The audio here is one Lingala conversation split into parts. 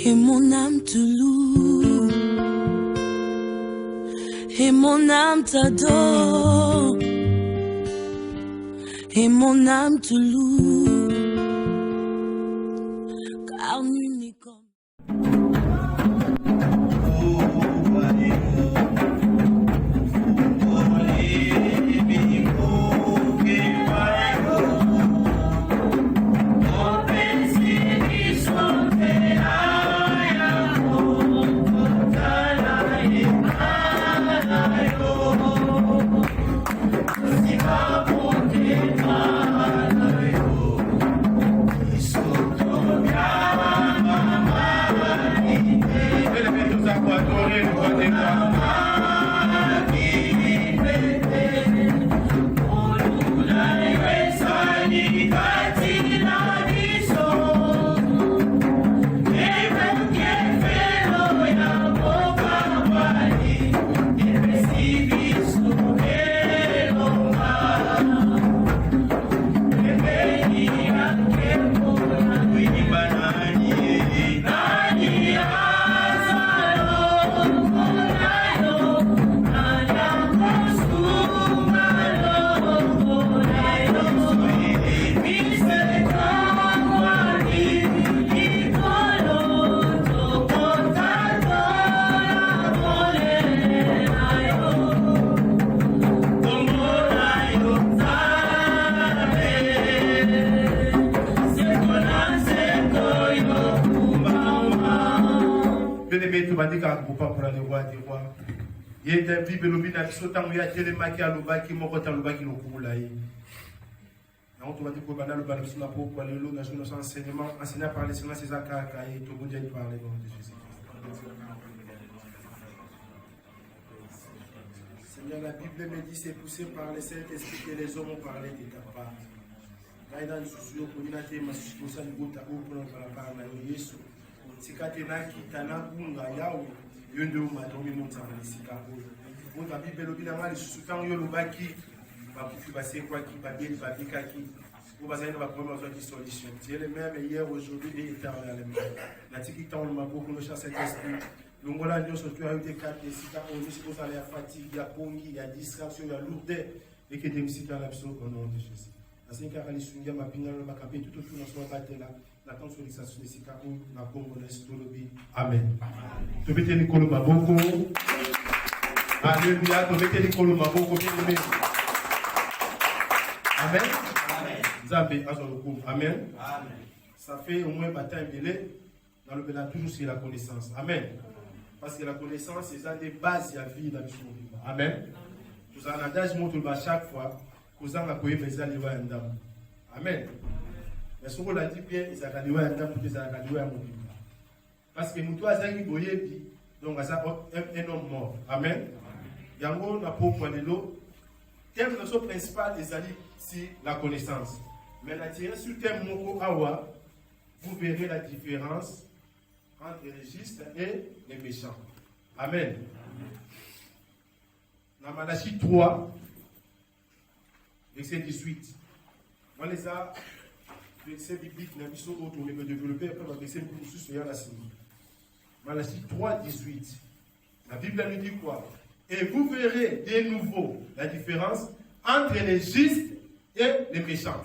Et mon âme te loue, et mon âme t'adore, et mon âme te loue, car nul n'est comme. Enseigné par les Seigneurs César Kakaï, tout le monde vient parler dans le Jésus. Seigneur, la Bible me dit c'est poussé par les Saint-Esprit que les hommes ont parlé de ta part. Dans le souci, pour nous, c'est ma situation de goutte à eau pour nous parler de Jésus. Si Katena qui tana unga yao, yonde umadomi mutamalisi kaho. Pour la Bible, le bilan mal sous temps yolubaki, va pour passer quoi qui va bien, va bien qui. Vous avez une première solution. Tu es le même hier, aujourd'hui et éternellement. La tiki tant on m'a beaucoup de chasse esprit. Le mot là, nous surtout avec des cartes, des citats, on dit que ça a la fatigue, il y a pongi, il y a distraction, il y a lourdeur, et que des citats l'absolu au nom de Jésus. La Seigneur a dit que ma pinga le macabé tout au fond de son bâtiment là, la consolidation des citats où la Congo laisse tout le bien. Amen. Tu veux te Nicolo Maboko. Alléluia. Tu veux te Nicolo Maboko. Amen. Amen. Ça fait au moins bataille belé. Dans le béla toujours c'est la connaissance. Amen. Parce que la connaissance c'est des bases de la vie dans le monde. Amen. Vous en adage montre chaque fois que vous en avez besoin de l'endam. Amen. Mais ce qu'on a dit bien, ils ont gagné un endam pour qu'ils aient gagné un monde. Parce que nous tous avons boyebi donc ça un homme mort. Amen. Yango n'a pas pour l'eau. Thème de son principal des alliés c'est la connaissance. Mais la tirée sur thème Moko Awa, vous verrez la différence entre les justes et les méchants. Amen. Dans Malachie 3, verset 18. Moi, les versets bibliques, nous avons autres, on peut développer, après, on va verser pour nous sur la semaine. Malachie 3, 18. La Bible nous dit quoi? Et vous verrez de nouveau la différence entre les justes et les méchants.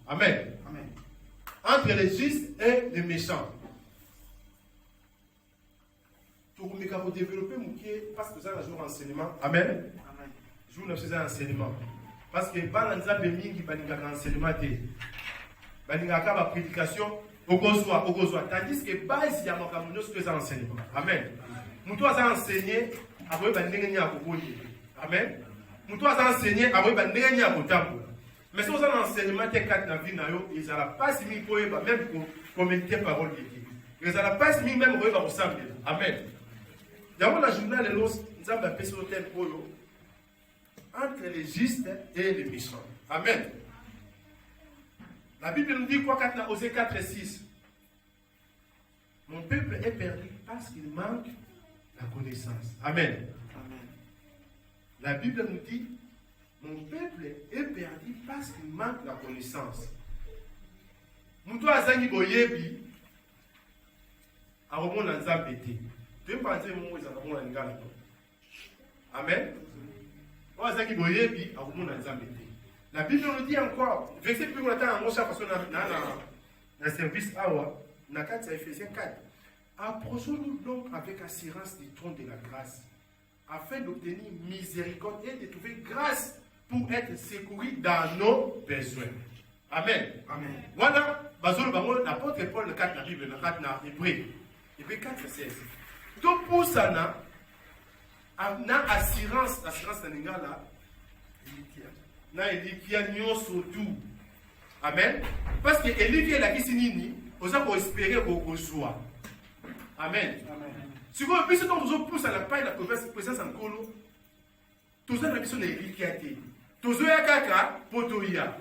Amen. Amen. Entre les justes et les méchants. Tout le monde peut développer parce que ça a un enseignement. Amen. Amen. Je vous fais un enseignement. Parce que Balanza Bemingi Baninga enseignement Baninga Kaba prédication Ogozwa. Tandis que base il y a mon camouflage que ça enseignement. Amen. Nous tous enseigné après Baninga à Boboye. Amen. Nous tous enseigné après Baninga à Botambo. Mais si vous avez un enseignement qui est dans la vie, ils n'ont pas si mis pour même commenter parole de Dieu. Ils n'ont pas si mis même pour ressemble. Amen. Il y a un journal de l'os, nous avons appelé sur le thème entre les justes et les méchants. Amen. La Bible nous dit quoi quand Osée 4 et 6? Mon peuple est perdu parce qu'il manque la connaissance. Amen. Amen. La Bible nous dit mon peuple est perdu parce qu'il manque la connaissance. Moutou azangi boyebi, akomona nzambe te. Toyeba nzambe moko ezala komona lingala to. Amen. On a dit boyebi akomona nzambe te. La Bible nous dit encore, verset plus longtemps en chaque façon dans service awa, na 4 Ephésiens 4. Approchons-nous donc avec assurance du trône de la grâce, afin d'obtenir miséricorde et de trouver grâce pour être secouru dans nos besoins. Amen. Amen. Voilà, l'apôtre Paul, le 4 dans la Bible, le 4 dans Hébreu. Hébreu 4, 16. Tout pour ça, na assurance dans l'ingala, na elikia nyonso tout. Amen. Parce que elikia la kisinini, oza ko espérer ko joie. Amen. Amen. Si vous avez besoin de pousse à la paille la présence en colo, tous les besoin de elikia te. Tous ya kaka potoya.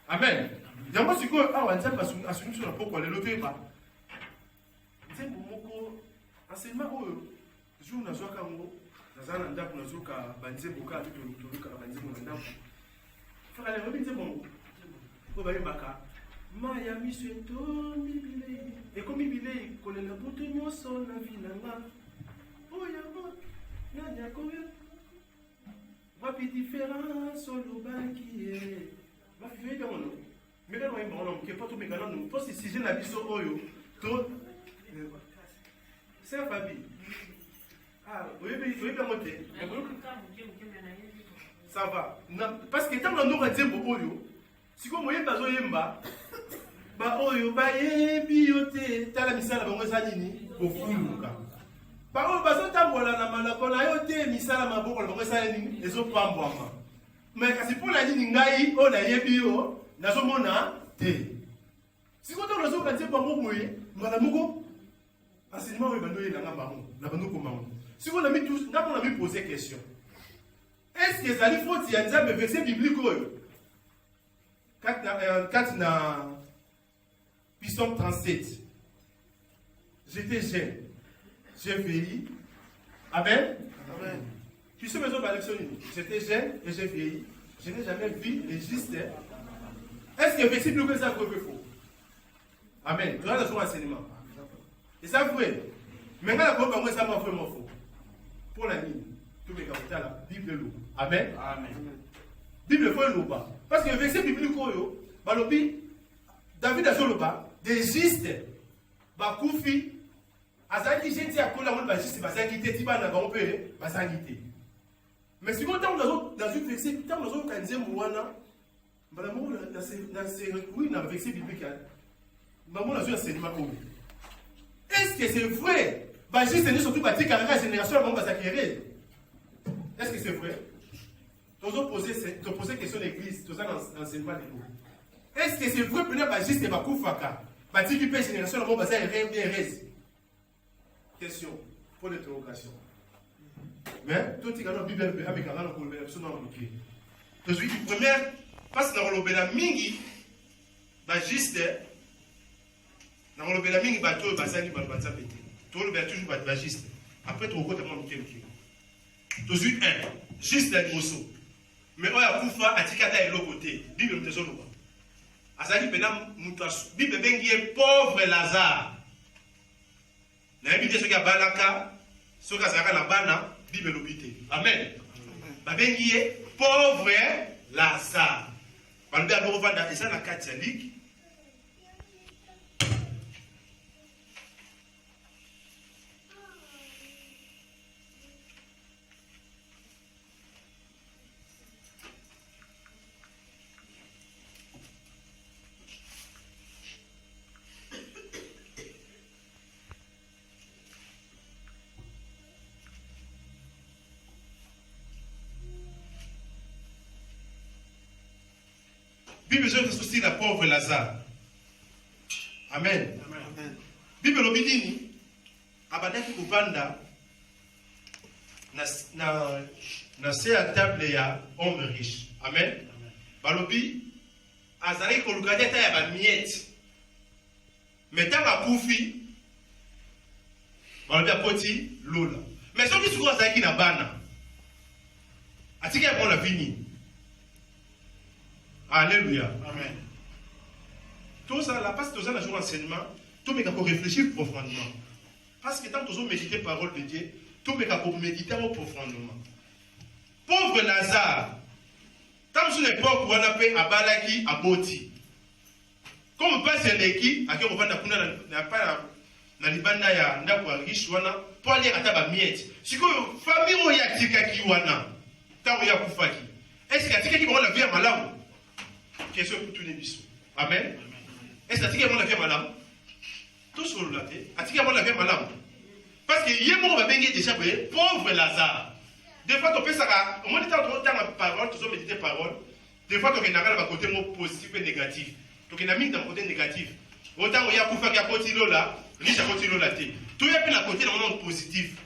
Amen. Yango siko awa nzamba asunu sur la poko le loto ba. Nzembo moko enseignement oyo jour na zoka ngo nazana ndaku na zoka banzembo ka to banzembo na ndaku. Fera le robin nzembo. Ko ba yebaka maya misweto mibile. Et comme mibile kolela butu nyoso na vinanga. Oya mo na nyakoyo. Wapi différence au banquier. Ma fille est mon nom. Mais là, on a un peu de temps. Nous pensons que si j'ai la vie sur Oyo, tout. C'est un famille. Ah, oui, bien monté. Ça va. Parce que tant que nous avons un Oyo, si vous voyez pas Oyemba, bah Oyo, bah bioté, t'as la mission à la banque Sanini, au fou. Par contre, parce que tu as été misala maboko la banque nini ezo pambwama. Mais kasi pour la nini ngai o na yebi o nazo mona te. Si ko to nazo kanze pa moboye, ngala moko enseignement we bando yena ngamba mo, na bando ko mamu. Si ko na mi tous, na mi poser question. Est-ce que ça lui faut y a un verset biblique oyo? 4 na Psaume 37. J'étais jeune. J'ai vieilli. Amen. Amen. Puis ce maison j'étais jeune et j'ai vieilli. Je n'ai jamais vu les justes. Est-ce que le verset plus que ça peut faux? Amen. Tu as le enseignement. Et ça vrai. Maintenant, la parole ça m'a vraiment faux. Pour la ligne, tout les gars, la Bible de l'eau. Amen. Amen. Bible faut l'eau pas. Parce que le verset biblique David a joué le bas. Des justes. Bakoufi. Azaki gente akola mon bajiste bazaki te tiba na bango pe bazaki te. Mais si vous dans une verset tant dans un kanze mwana bala mo na c'est oui na verset biblique ba mo na zo enseignement ko. Est-ce que c'est vrai bajiste ni surtout bati car la génération bango bazaki erré? Est-ce que c'est vrai? Toujours poser question l'église tous dans enseignement de nous. Est-ce que c'est vrai que bajiste ba kufaka bati qui pe génération bango bazaki erré? Question pour l'interrogation. Mais tout est dans la Bible avec un grand problème sur notre métier. Donc, première, parce que dans le mingi, juste, dans le mingi, bateau, basani, bateau, tout le toujours juste. Après, tu reconnais mon métier. Donc, juste la grosso. Mais on a koufa, atikata et l'autre côté. Bible me dit Azali penam mutas. Bible bengi pauvre Lazare. Na yebite soki abalaka soki azalaka na bana Bible lobite. Amen. Babengi ye pauvre Lazare. Balobi aloko vanda eza na kati ya liki. Bible je souci la pauvre Lazare. Amen. Amen. Bible lobidini abadaki kubanda na se à table ya homme riche. Amen. Balobi azali ko lukade ta ya ba miette. Metanga kufi balobi apoti lola. Mais soki suko azaki na bana. Atiki ya bona vini. Alléluia. Amen. Tout ça, la passe, tout ça, la journée d'enseignement, tout le monde réfléchir profondément. Parce que tant que vous méditez la parole de Dieu, tout le monde méditer profondément. Pauvre Lazare, tant que l'époque où on appelle Abalaki Aboti. Comme pas Zéléki, à qui on va na libanda ya ndako riche wana pour aller à taba miette. Si que famille o ya tika ki wana, ta o ya kufaki. Est-ce que tika ki ba la vie malamu? Question pour tous les bisous. Amen. Est-ce que tika ba la vie malamu? Tout sur la tête. Tika ba la vie malamu. Parce que yemo va bengi déjà pauvre Lazare. Des fois tu peux ça au moins temps dans parole, tu dois méditer parole. Des fois tu peux n'a pas côté mot positif et négatif. Donc il a mis dans côté négatif. Autant o ya kufaki à côté là. Riche à côté de la tête. Tout est à côté d'un monde positif.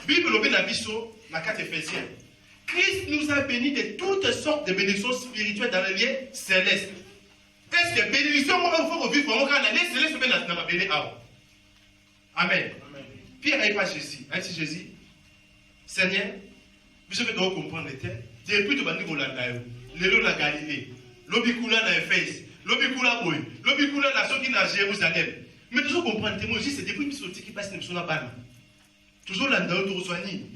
Bible au Benabiso, la 4 Éphésiens. Christ nous a bénis de toutes sortes de bénédictions spirituelles dans les lieux célestes. Est-ce que bénédiction, on va vivre vraiment quand les célestes sont dans béni avant? Amen. Pierre n'a pas Jésus. A dit Jésus, Seigneur, je vais te comprendre. Depuis que tu vas nous Hollande, le lot de Galilée, l'obicula dans Éphèse, l'obicula boy, l'obicula dans ceux qui dans Jérusalem. Mais toujours comprendre, c'est depuis que je qui passe sur la banne. Toujours là, dans le soigné.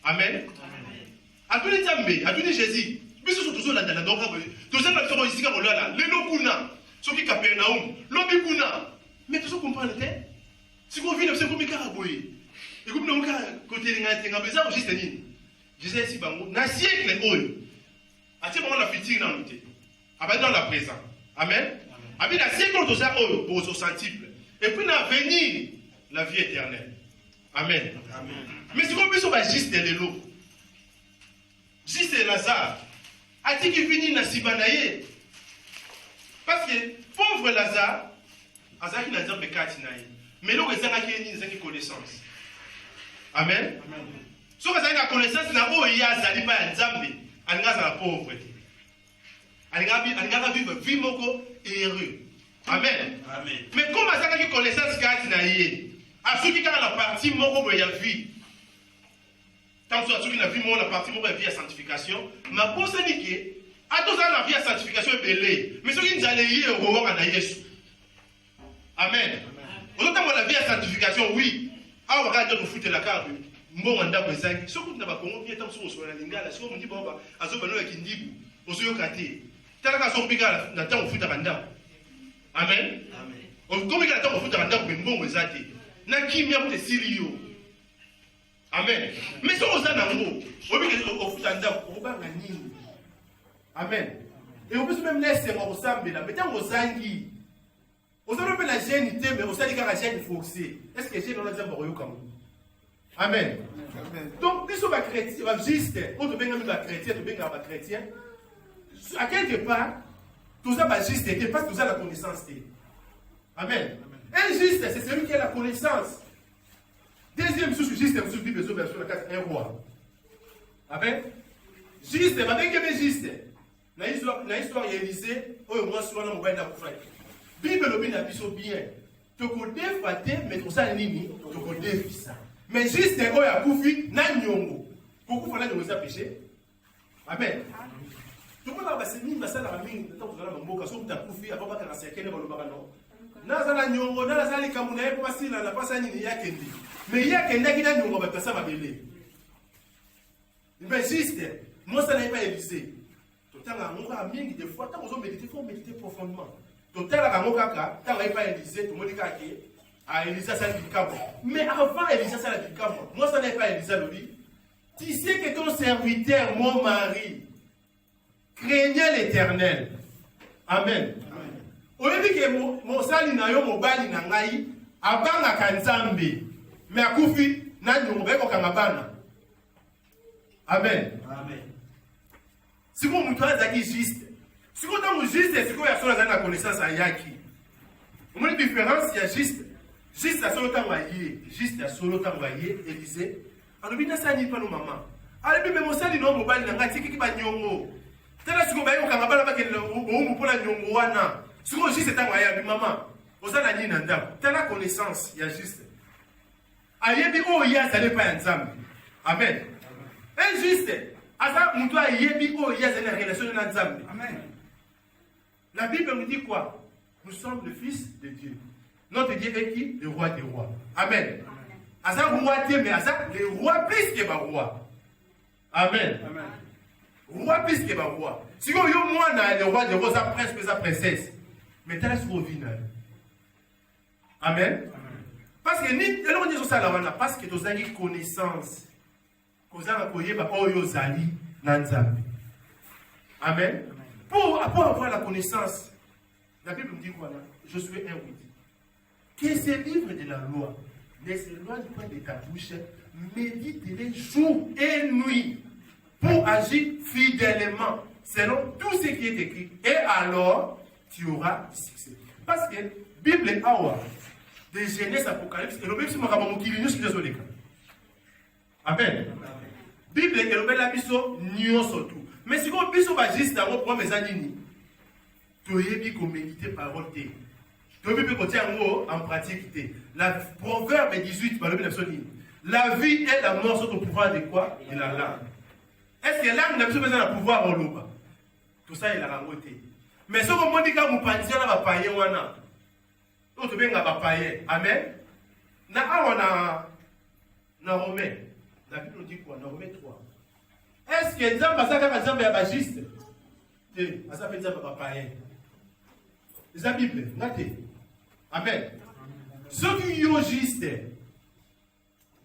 Amen. À tous les Zambé, à tous les Jésus, mais ce sont toujours là, dans la Dora. Toujours là, dans le là, les Lokuna, ceux qui Capernaum, l'Obikuna. Mais toujours comprendre, si vous vivez, c'est comme Caraboué. Et comme nous, côté de l'Ingatenga, mais ça, juste ni. Je sais si, dans un siècle, à ce moment, la fatigue dans le thé. Dans la présent. Amen. Avec la siècle de ça, pour se sentir. Et puis, dans venir, la vie éternelle. Amen. Amen. Mais si on peut se juste de l'eau, juste Lazare, a-t-il qui finit dans Sibanaye? Parce que, pauvre Lazare, Lazare qui n'a pas de Katinaye. Mais l'eau, c'est une connaissance. Amen. Si on a une connaissance, il y a une Zambie, il y a la pauvreté. Il y a vivre vie moko heureux. Amen. Amen. Mais comment ça qui connaissance Katinaye? À ceux qui ont la partie moko de la vie. Tant que ceux qui ont la vie moko la partie moko de la vie à sanctification, ma pense à dire à tous la vie à sanctification est belée. Mais ceux qui nous allaient y au roi en Jésus. Amen. Autant la vie à sanctification, oui. Ah, on va dire nous foutre la carte. Bon, on a besoin. Ceux qui n'ont pas compris, tant que sur la lingala, si on dit bon, à ceux qui ont qui dit, aux yeux catés. Tant que son pigal, on attend au foot à Randa. Amen. Amen. Comme il attend au foot à Randa, mais bon, vous êtes. N'a qui m'a fait Sirio. Amen. Mais si on a un mot, au foot à Randa, on va gagner. Amen. Et on peut même laisser mon ensemble là, mais tant aux anguilles. Vous avez la génité, mais vous savez qu'il y a la gêne forcée. Est-ce que j'ai dans le Zamborio comme vous? Amen. Donc, si on va chrétien, on va juste, on te bénit la chrétien, on te bénit la chrétien. À quelque part, tout ça va juste, parce que tout ça la connaissance. Amen. Un juste, c'est celui qui a la connaissance. Deuxième chose, juste, c'est celui qui a besoin de un roi. Amen. Juste, ma bien que juste. Dans l'histoire, il y a Élysée, oh, moi, souvent, on va être Bible le bien biso bien. Tu connais faté mais tout ça nini, tu connais ça. Mais juste un oya kufi na nyongo. Pourquoi fallait nous péché? Amen. Tout le monde va se mettre ça la mine, tant que vous mboka so ta kufi avant ka rasia kene balo baka non. Na za na nyongo, na za li kamuna e pasi na pasa nini yake ndi. Mais yake ndaki na nyongo ba pesa mabele. Mais juste, moi ça n'est pas Élysée. Tout le temps on mingi des fois tant qu'on méditer, faut méditer profondément. Total à Mokaka, tant qu'il n'y a pas Élysée, tout le monde dit à Élysée, ça dit Kamo. Mais avant Élysée, ça dit Kamo. Moi, ça n'est pas Élysée, le dit. Tu sais que ton serviteur, mon mari, craignait l'Éternel. Amen. Au lieu que mon sali na yo mobali na ngai, abanga kanzambe. Mais à Koufi, n'a n'y a pas Amen. Amen. Si vous me trouvez juste, si vous êtes juste, c'est quoi la connaissance à Yaki? Vous avez une différence, il y a juste à solo tangoyer, juste à solo tangoyer, Élysée. Alors, bien ça n'y pas nos mamans. Alors, bien, mon sali non mobile n'a pas été qui va nyongo. T'as la seconde, on va pas le bon pour la nyongo wana. Si vous juste tangoyer, maman, vous avez une nanda. T'as la connaissance, il y a juste. Aïe, bien, oh, il y a, ça n'est pas un zam. Amen. Injuste. Asa, on doit y aller, oh, il y a une relation de Amen. La Bible nous dit quoi? Nous sommes le Fils de Dieu. Notre Dieu est qui? Le roi des rois. Amen. Asa roi mais asa le roi plus que roi. Amen. Roi plus que roi. Si vous yo moi le roi des rois, ça presque sa princesse. Mais t'as ce vina. Amen. Parce que ni alors on dit ça là parce que tu as une connaissance. Koza na koyeba oyo zali na Nzambe. Amen. Pour avoir la connaissance, la Bible me dit quoi là? Je suis érudit. Que ces livres de la loi ne s'éloignent pas de ta bouche, médite-les jour et nuit pour agir fidèlement selon tout ce qui est écrit. Et alors, tu auras du succès. Parce que la Bible est awa, de Genèse, Apocalypse, et le Bible, c'est mon qui vient sur les cas. Amen. Bible est la biso nyon surtout. Mais si on biso va juste dans vos mes anini, tu es bien qu'on médite parole. Tu es bien qu'on tient en pratique. La Proverbe 18, la vie et la mort sont au pouvoir de quoi? De la langue. Est-ce que la langue n'a pas besoin de pouvoir en l'eau? Tout ça, il a ramoté. Mais si on dit que vous pensez à la paille, on a. D'autres bien à la paille. Amen. Na Romain. La Bible nous dit quoi? Dans Romains 3. Est-ce que Nzamba Saka Nzamba est juste? Ça s'appelle Nzamba païen. C'est la Bible. Amen. Ceux qui sont justes,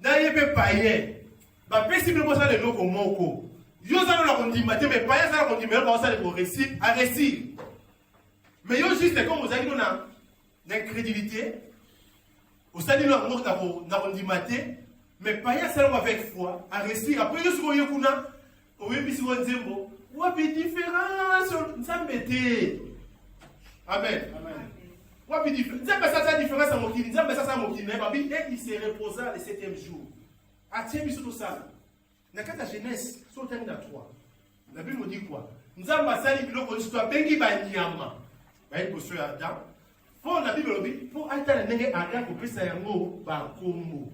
n'ayez pas païen. Bah, possiblement ça les locaux moko. Yo ça leur on dit mais païen ça leur on dit mais on ça les récit à récit. Mais yo juste comme vous avez donné l'incrédulité. Au stade de leur mort n'a dit maté. Mais païen ça avec foi à récit. Après je suis au kuna. Au même si on dit bon, wapi différence ça mettait. Amen. Wapi différence. Ça pas ça différence à mokini. Ça pas ça mokini. Mais babi et il se reposa le 7e jour. Atiens biso tout ça. Na kata Genèse sur terme 3. La Bible nous dit quoi? Nzamba sali biloko histoire bengi ba nyama. Ba il bosso Adam. Pour la Bible pour atteindre ndenge Adam ko pesa yango ba kombo.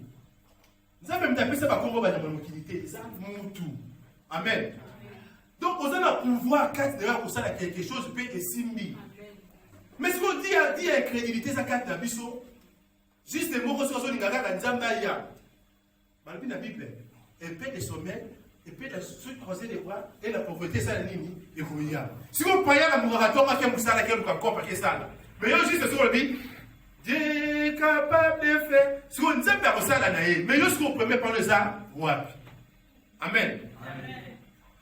Nzamba mtapesa ba kombo ba na mokilité. Ça mutu. Amen. Donc, on a le pouvoir pour ça quelque chose peut être simbi. Mais ce qu'on dit incrédulité, ça carte la biso. Juste les mots que ce n'ingaka quand Nzamba ya. Malgré la Bible, épée de sommeil, épée de se croiser les bras et la pauvreté ça la nini et rouilla. Si on paye la mouraton, on va faire ça la quelle encore parce que ça. Mais il y a juste sur le Bible. Dieu est capable de faire. Si on ne sait pas ça la naïe, mais il y a ce qu'on peut mettre par le ça, wapi. Amen.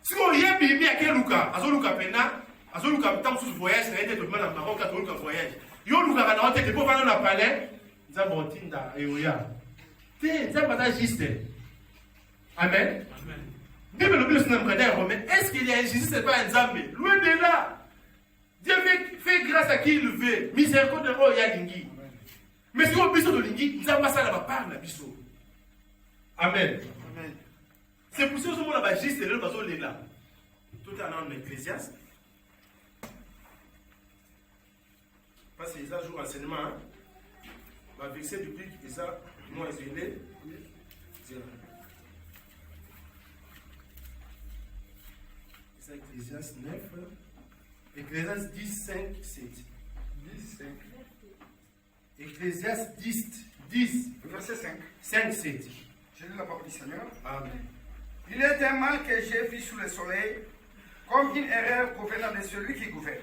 Si on y a bien mis à quel Luka, à son Luka Pena, à son Luka tant sous voyage, ça a été tout le monde en Maroc, à son Luka voyage. Yo Luka va dans tête, pour faire un palais, nous avons Tinda et Oya. T'es, ça va juste. Amen. Bible le plus n'aime pas mais est-ce qu'il y a Jésus, c'est pas un Zambé? Loin de là. Dieu fait grâce à qui il veut. Miséricorde de Oya Lingi. Mais si on biso de Lingi, nous avons ça là-bas par la biso. Amen. C'est pour ça que nous avons juste le bateau là. Tout en Ecclésiaste. Parce que ça joue enseignement. Ma verset biblique et ça, moi isolé. C'est Ecclésiaste 9. Ecclésiaste 10, 5, 7. 10, 5. Ecclésiaste 10. Verset 5. 5, 7. Je lis la parole du Seigneur. Amen. Il est un mal que j'ai vu sous le soleil, comme une erreur provenant de celui qui gouverne.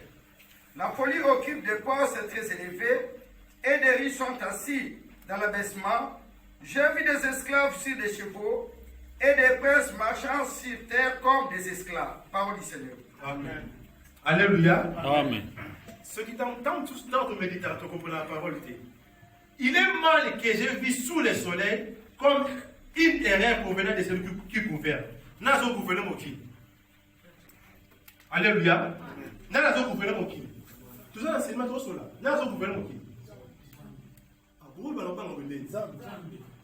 La folie occupe des postes très élevés, et des riches sont assis dans l'abaissement. J'ai vu des esclaves sur des chevaux, et des princes marchant sur terre comme des esclaves. Parole du Seigneur. Amen. Alléluia. Amen. Ceux qui t'entendent tous dans ton méditation, comprennent la parole. Il est mal que j'ai vu sous le soleil, comme une erreur provenant de celui qui gouverne. Nazo gouverne qui? Alléluia. Nazo gouverne qui? Tout ça, c'est le cela. Nazo gouverne qui?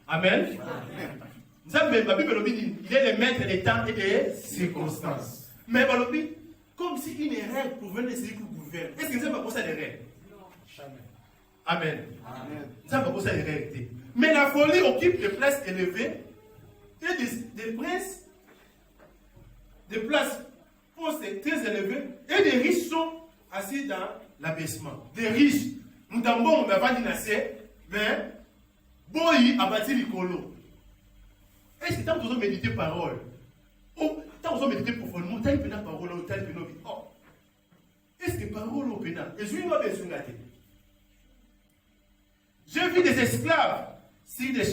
Amen. La Bible dit il est le maître des temps et des circonstances. Mais comme si une erreur provenait de celui qui gouverne. Est-ce que vous n'avez pas pensé à l'erreur? Jamais. Amen. Vous n'avez pas pensé à l'erreur. Mais la folie occupe des places élevées et des princes, des places postes très élevées, et des riches sont assis dans l'abaissement. Des riches, nous d'abord, on va dire, Mais, boy, a bâti l'icolo. Et c'est tant que vous méditez parole. Oh, tant que vous méditez profondément, tant que vous parole, tant que vous oh. Est-ce que parole au pénal? Et je vais vous dire. J'ai vu des esclaves sur des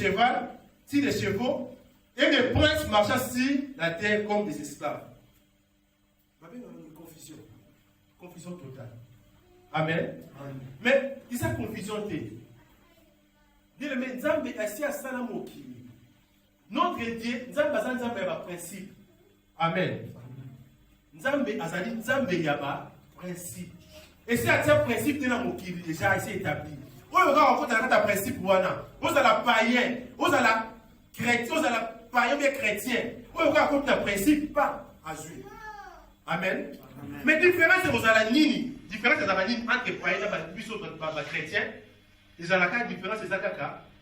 chevaux, et des princes marchant sur la terre comme des esclaves. Une confusion. Confusion totale. Amen. Amen. Mais, il y a confusion. Nzambe assis à Salamoki. Notre Dieu, Nzambe a un principe. Amen. Nzambe azali, Nzambe yaba principe. Et c'est à ce principe de la Moki déjà ici établi. Vous avez un principe, vous avez un païen, vous avez un chrétien, vous avez un païen mais chrétien. Vous avez un principe, pas à jouer. Amen. Amen. Mais différence, vous avez la nini. Différence, vous avez la nini entre païen et chrétien. Ils ont la différence, c'est ça,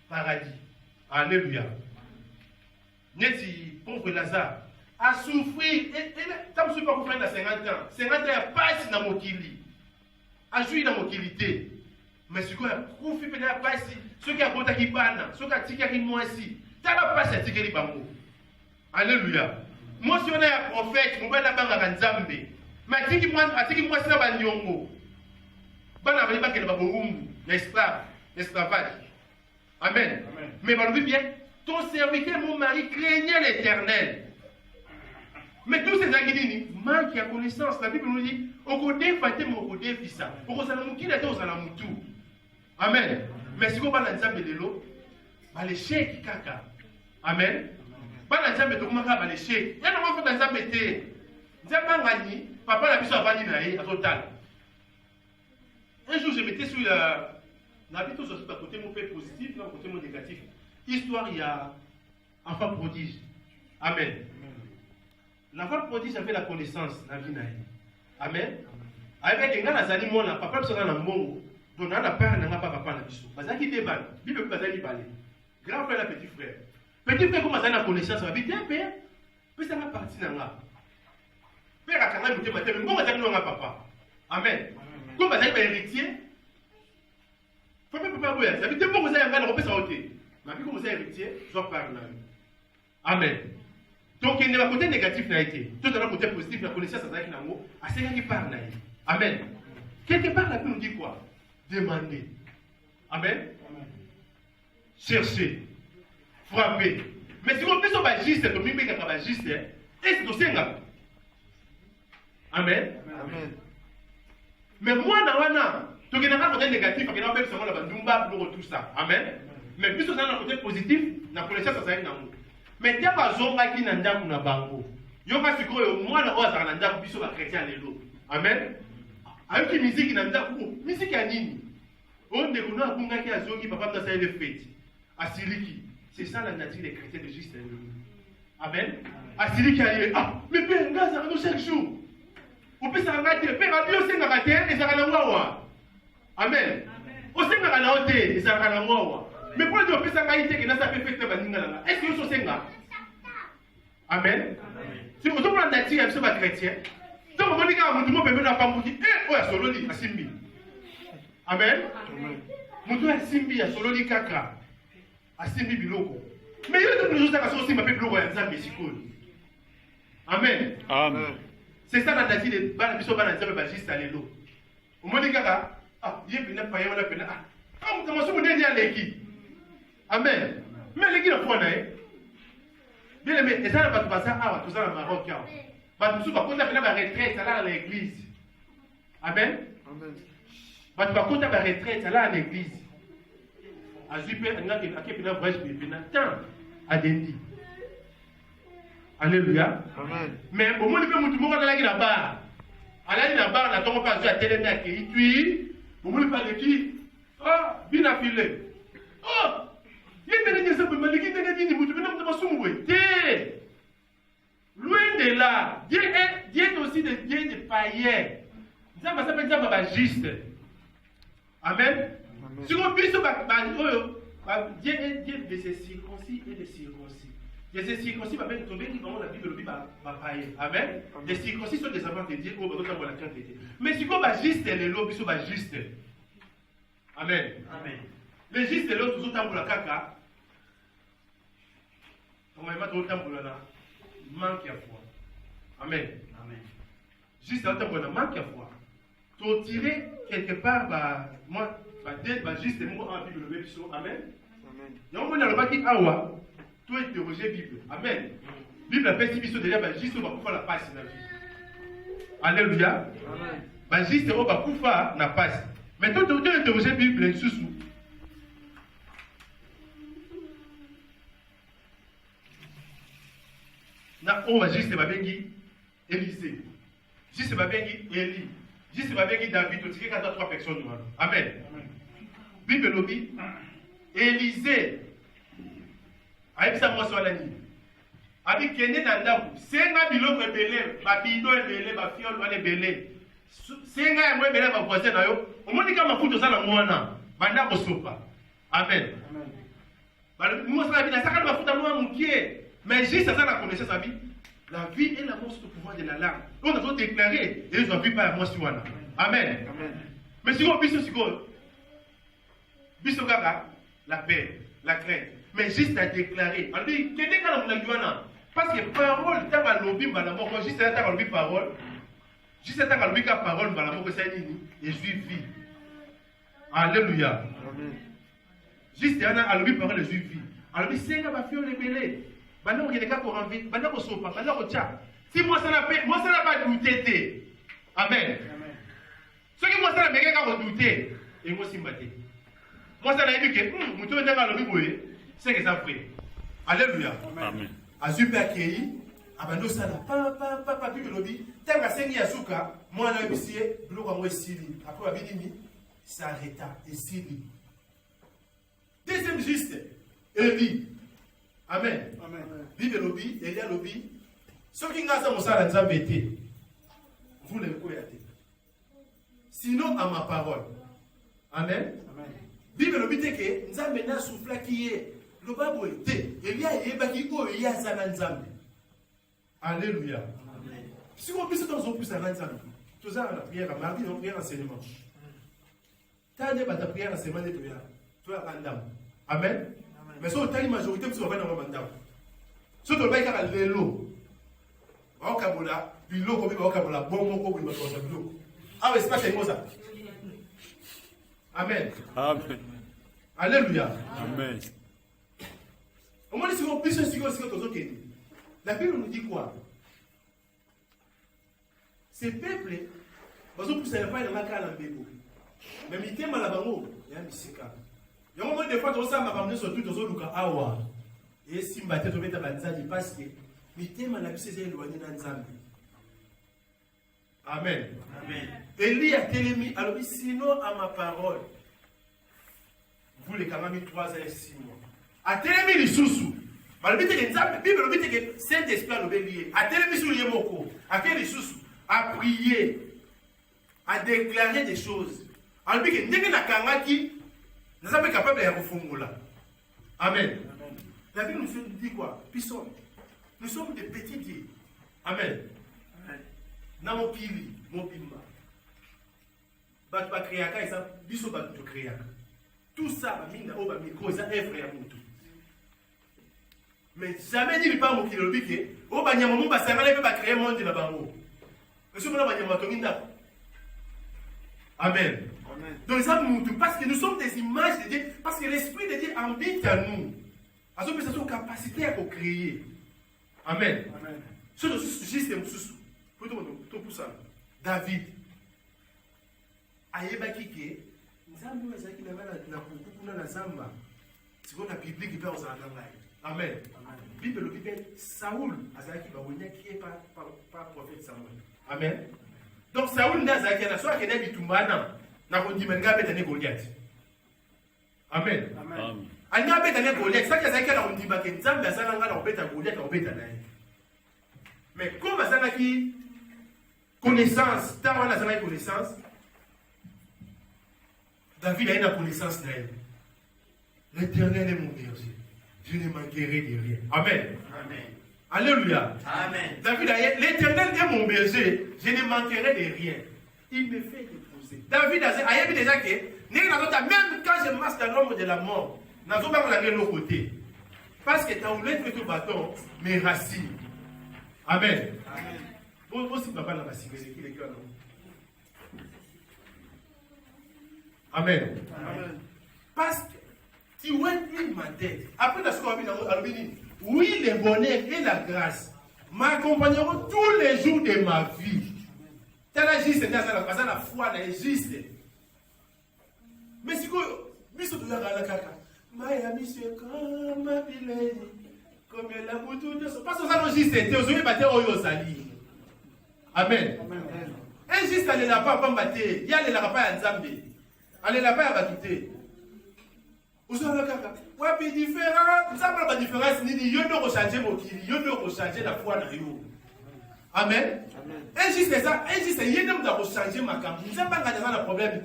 paradis. Alléluia. Neti, pauvre Lazare, a souffert, et tant que je ne peux pas faire 50 ans, 50 ans, il n'y a pas si dans mon kili. A joué dans mon kilité. Mais ce qu'on a profité, il n'y a pas si. Ceux qui ont voté qui parlent, ceux qui ont tiré qui moi ici, tu n'as pas cette tiré bango. Alléluia. Moi, si on est un prophète, je vais la banque à Nzambe. Mais si moi, c'est la banque. Bana va pas que le baboum, l'esclavage. Amen. Amen. Mais on dit bien, ton serviteur, mon mari, craignait l'Éternel. Mais tous ces agidini, manque de connaissance. La Bible nous dit, au côté faté mon côté fissa. Au côté qui était aux alamutu. Amen. Mais si on va dans Nzambe de l'eau, l'échec kaka. Amen. Pas dans Nzambe de comment l'échec. Il y a un moment dans Nzambe te. Nzambe ngani, papa la biso avani naé à total. Un jour, je mettais sur la. N'habite tous à côté mon fait positif, non, côté mon négatif. Histoire, il y a enfant prodige. Amen. L'enfant prodige avait la connaissance, la vie naïe. Amen. Avec un gars, nazali mona, papa sera dans le monde. Donc, on a peur, on n'a pas papa na biso. Parce qu'il débat, il peut pas aller balai. Grand frère, petit frère. Petit frère, comme ça, la connaissance, va vite, père. Puis ça va partir dans la. Père, à quand même, mais comment ça nous papa? Amen. Comme ça, il va héritier. Faut pas bouger. Ça veut dire que vous avez un gars, on peut s'arrêter. Mais comme vous avez héritier, je dois parler. Amen. Donc, il y a un côté négatif, tout un côté positif, la connaissance, c'est ce qui parle. Amen. Quelque part, la Bible nous dit quoi? Demander. Amen. Chercher. Frapper. Mais si on peut se juste, on peut se juste, et c'est aussi un gars. Amen. Mais moi, donc il y a un côté négatif, il y a un côté tout ça. Amen. Mais plus on a un côté positif, la connaissance, ça s'arrête dans nous. Mais il y a pas de qui n'a pas de bango. Il y a pas de moi, je n'ai pas de chrétien. Amen. Avec la musique, il n'a pas de musique. On ne connaît pas qui a qui papa dans sa fête. Assiliki. C'est ça la nature des chrétiens de juste. Amen. Assiliki a dit, ah, mais père, ça va chaque jour. On peut s'arrêter. Père, a dit, on s'est arrêté et ça va la voir. Amen. On s'est arrêté et ça va la voir. Mais pour dire que ça va être que ça fait fête est-ce que vous savez? Amen. Si vous avez un nature, vous êtes chrétien. Donc vous dites que vous pouvez la femme qui est à Sololi à Simbi. Amen. Vous devez à Simbi à Sololi Kaka. À Simbi Biloko. Mais il y a des choses qui sont aussi ma peuple royal Zambé Sikol. Amen. Amen. C'est ça la nature de Balabiso Balanzambe Bajista Lelo. Vous me dites que ah, il y a une paille, on a peine. Ah, vous commencez à vous dire à l'équipe. Amen. Mais les gens font bien aimé, et ça va tout passer à tout ça dans le Maroc. Parce que quand on a fait la retraite, ça là à l'église. Amen. Parce que quand on a fait la retraite, ça là à l'église. À Zuper, on a fait un voyage, tant à Dendi. Alléluia. Amen. Mais au moins, tout le monde a la barre. À la barre, la tombe pas à télé, et puis, au moins, pas de qui. Ah, bien affilé. Oh! Loin de là, Dieu est aussi le Dieu des païens. Juste. Amen. Si on puisse Dieu est Dieu de ces circoncis et des circoncis. De ces circoncis, la Bible le païen. Amen. Les circoncis sont des enfants de Dieu. Mais si on va juste, les lobbies sont juste. Amen. Amen. Mais juste l'autre, tout le temps, caca. On va mettre autant pour la manque à foi. Amen. Amen. Juste l'autre, on a manque à foi. Tu tirer quelque part, moi, juste les mots en Bible, le Bible, Amen. Il y a un moment dans le qui awa, tu interroger la Bible. Amen. Bible a fait si déjà, juste on va pouvoir la passe dans la vie. Alléluia. Amen. Juste on va pouvoir la passe. Mais toi, tu interroger la Bible, sous. On va juste va bien Élisée. Juste va bien Élie. Juste va bien David. Tu sais qu'il y a 3 personnes. Amen. Bible lobby. Élisée. Avec ça, moi, sur la nuit. Avec Kené Nandaku. C'est un bilot rebellé. Ma bido est belé. Ma fiole est belé. C'est un moi belé. Ma voisine. Au moins, quand ma fout ça dans moi, banda ko sopa. Amen. Moi, ça la vie. Ça ma fout à moi, mon pied. Mais juste ça, la connaissance sa vie. La vie et la mort sont au pouvoir de la langue. On a déclaré. Et ils ont vu par moi sur Amen. Amen. Mais si on puisse sur quoi? Bisogaga, la paix, la crainte. Mais juste à déclarer. On dit, qu'est-ce que parce que parole, tu as lobby, madame, juste à lobby parole. Juste à lobby parole, madame, que c'est une et je vie. Alléluia. Juste à lobby parole, je vie. Alors, c'est un peu les belés. Maintenant, on est cas pour envie. Maintenant, on s'ouvre. Maintenant, on tient. Si moi, ça n'a pas douté. Amen. Ce qui moi, ça n'a pas douté. Et moi, c'est battu. Moi, ça n'a dit que, c'est que ça fait. Alléluia. Amen. A super accueilli, abando ça là, papa, puis le lobby, tant qu'à saigner à souka, moi, là, monsieur, le roi, moi, Sili. Après, la vie, ça arrêta, et Sili. Deuxième juste, Élie. Amen. Vive le lobby, Élie, lobby. Ceux qui n'ont pas ça, ça embêté. Vous ne le connaissez pas. Sinon, à ma parole. Amen. Bible le but est que nous avons un souffle qui est le babo était. Il y a il y a Zananzambe. Alléluia. Si on puisse dans un plus à Zananzambe, tout ça la prière à mardi, on prière enseignement. T'as des batailles prière enseignement de prière. Tu as randam. Amen. Mais si on t'a une majorité, vous avez un mandam. Si tu as un vélo, au Kabola, bilo comme au Kabola, bon mot comme il va faire bilo. Ah oui, c'est pas c'est ça. Amen. Amen. Alléluia. Amen. Au moins, si on puisse suivre ce que nous avons. La Bible nous dit quoi? Ces peuples, ils ne poussent pas dans la cale en bébo. Mais ils sont là-bas, il y a un bisika. Il y a un moment des fois, on s'en va ramener sur tout, on s'en va awa. Et si on va te mettre dans la zadi, parce que ils sont là, ils sont éloignés dans la zadi. Amen. Amen. Élie a télémis, alors sinon à ma parole, vous les quand même 3 ans et 6 mois. A télémis les sous-sous. Mais le but est que la Bible, le but est que Saint-Esprit a lié. A télémis sur les mots, a fait les sous-sous, a prié, a déclaré des choses. Alors le but est que nous ne sommes pas capables de refaire. Amen. La Bible nous dit quoi? Nous sommes des petits dieux. Amen. Na mokili mobimba ba créaka ça biso ba to créaka tout ça minda o ba micro ça œuvre ya mutu mais jamais dit pas mokili lobi ke o ba nyama mo ba sangala pe ba créer monde na bango parce que ba nyama to nginda. Amen. Donc ça mutu parce que nous sommes des images de Dieu, parce que l'esprit de Dieu habite en nous. Alors que ça son capacité à créer. Amen. Amen. C'est juste un sous. Pour ça, David ayebaki ke nzambe ezaki na kukuna na zamba siko na biblique pe ozala ngai. Amen. Bible le Bible Saoul azaki ba wonyaki pas prophète Samuel. Amen. Donc Saoul ndazaki na soa kena bitumbana na kondima ngabe tane Goliath. Amen. Amen. Anya beta ne Goliath saki azaki na kondima ke nzambe azala ngala obeta Goliath obeta naye. Mais comme azalaki connaissance, tant on a jamais connaissance, David a une connaissance d'elle. L'Éternel est mon berger. Je ne manquerai de rien. Amen. Amen. Alléluia. Amen. David a dit, l'Éternel est mon berger. Je ne manquerai de rien. Il me fait déposer. David a dit déjà que Même quand je marche dans l'ombre de la mort, je ne vais pas aller de l'autre côté. Parce que tu as oublié de tout bâton, mes racines. Amen. Vous aussi, papa, n'a pas signé qui est là. Amen. Parce que tu vois ma tête. Après, tu as dit, oui, le bonheur et la grâce m'accompagneront tous les jours de ma vie. Tu as la juste, tu as la foi, tu as juste. Mais si vous avez la caca, Maya monsieur, comme ma pileni, comme la boutou de son. Parce que ça, juste, tu as oublié battre au Yosali. Amen. Un juste, allez là-bas, pas battre. Il y a les là-bas à Nzambi. Allez là-bas à Batouté. Vous avez la caca. Ouais, puis différent. Ça n'a pas de différence. Ni yo ne recharger mon kili, yo ne recharger la foi dans yo. Amen. Un juste, ça, un juste, il y a des gens qui ont recharger ma campagne. Nous n'avons pas de problème.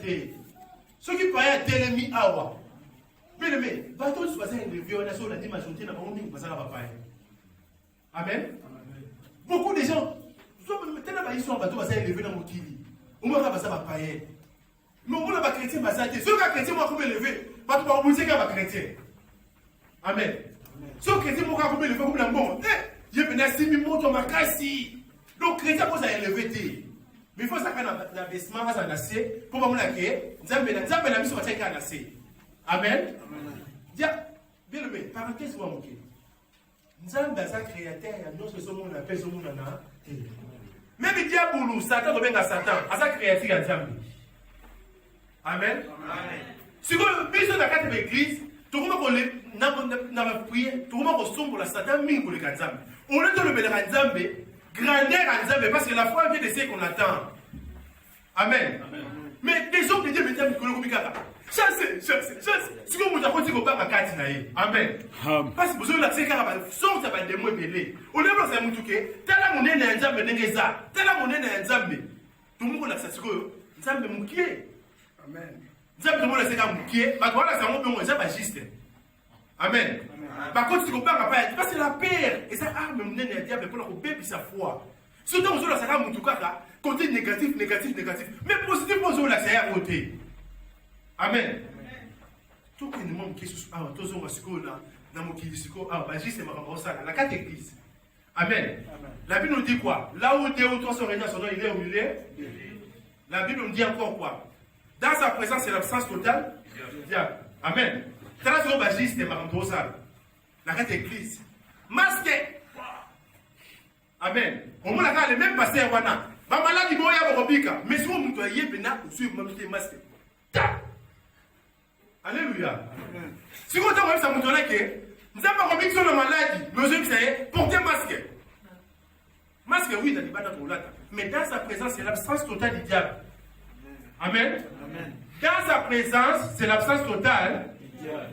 Ceux qui parlent à Télémi Awa. Mais, bateau de soixante de violation, on a dit majorité, n'a pas honte de passer à la papaye. Amen. Beaucoup de gens, ils sont en bateau, ils sont élevés dans mon kili. On va passer à la papaye. Mais on n'a pas chrétien, ceux qui sont chrétiens, moi, comment élever. Parce que vous savez qu'il y a chrétien. Amen. Ceux qui sont chrétiens, moi, comment élever, comme la bon. Je vais venir à 6 000 mots dans ma casse. Donc, chrétien, vous avez élevé. Mais il faut savoir que l'investissement va s'annoncer pour que vous ayez un mission à faire. Amen. Bien le parenthèse, moi, ok. Nous avons un créateur, nous sommes un peu de même le diable, Satan, revient à Satan, à sa créature, à Diable. Amen. Si vous avez besoin de la carte de l'église, tout le monde n'a pas prié, tout le monde ressemble à Satan, mais pour le Ganzambe. On est dans le Ganzambe. Grandeur à Nzambe, parce que la foi vient de ce qu'on attend. Amen. Mais les hommes de Dieu me disent que le Komikaka. Chassez. Si vous avez dit que vous avez dit Amen. Parce que vous avez dit que vous avez dit que vous avez dit que vous avez dit que vous avez dit que vous avez dit que vous avez dit tout le monde a dit que vous avez dit que Amen. Vous avez dit que vous avez dit que vous avez dit que Amen. Par contre, si vous n'avez pas dit, parce que la paix, et ça arme le diable pour la paix et sa foi. Surtout, vous avez dit que côté négatif. Mais positif, vous avez dit côté. Amen. Tout le monde qui est sous la la carte église. Amen. La Bible nous dit quoi? Là où 2 ou 3 sont réunis à son nom, il est au milieu. La Bible nous dit encore quoi? Dans sa présence, c'est l'absence totale. Amen. La carte église. Masque. Amen. Au moins, le même pasteur, wana. Ma maladie, mais si vous avez masque. Alléluia. Si vous avez ça, vous avez nous avons mis sur la maladie, mais vous avez porté masque. Masque, oui, dans les bâtiments. Mais dans sa présence, c'est l'absence totale du diable. Amen. Dans sa présence, c'est l'absence totale du diable.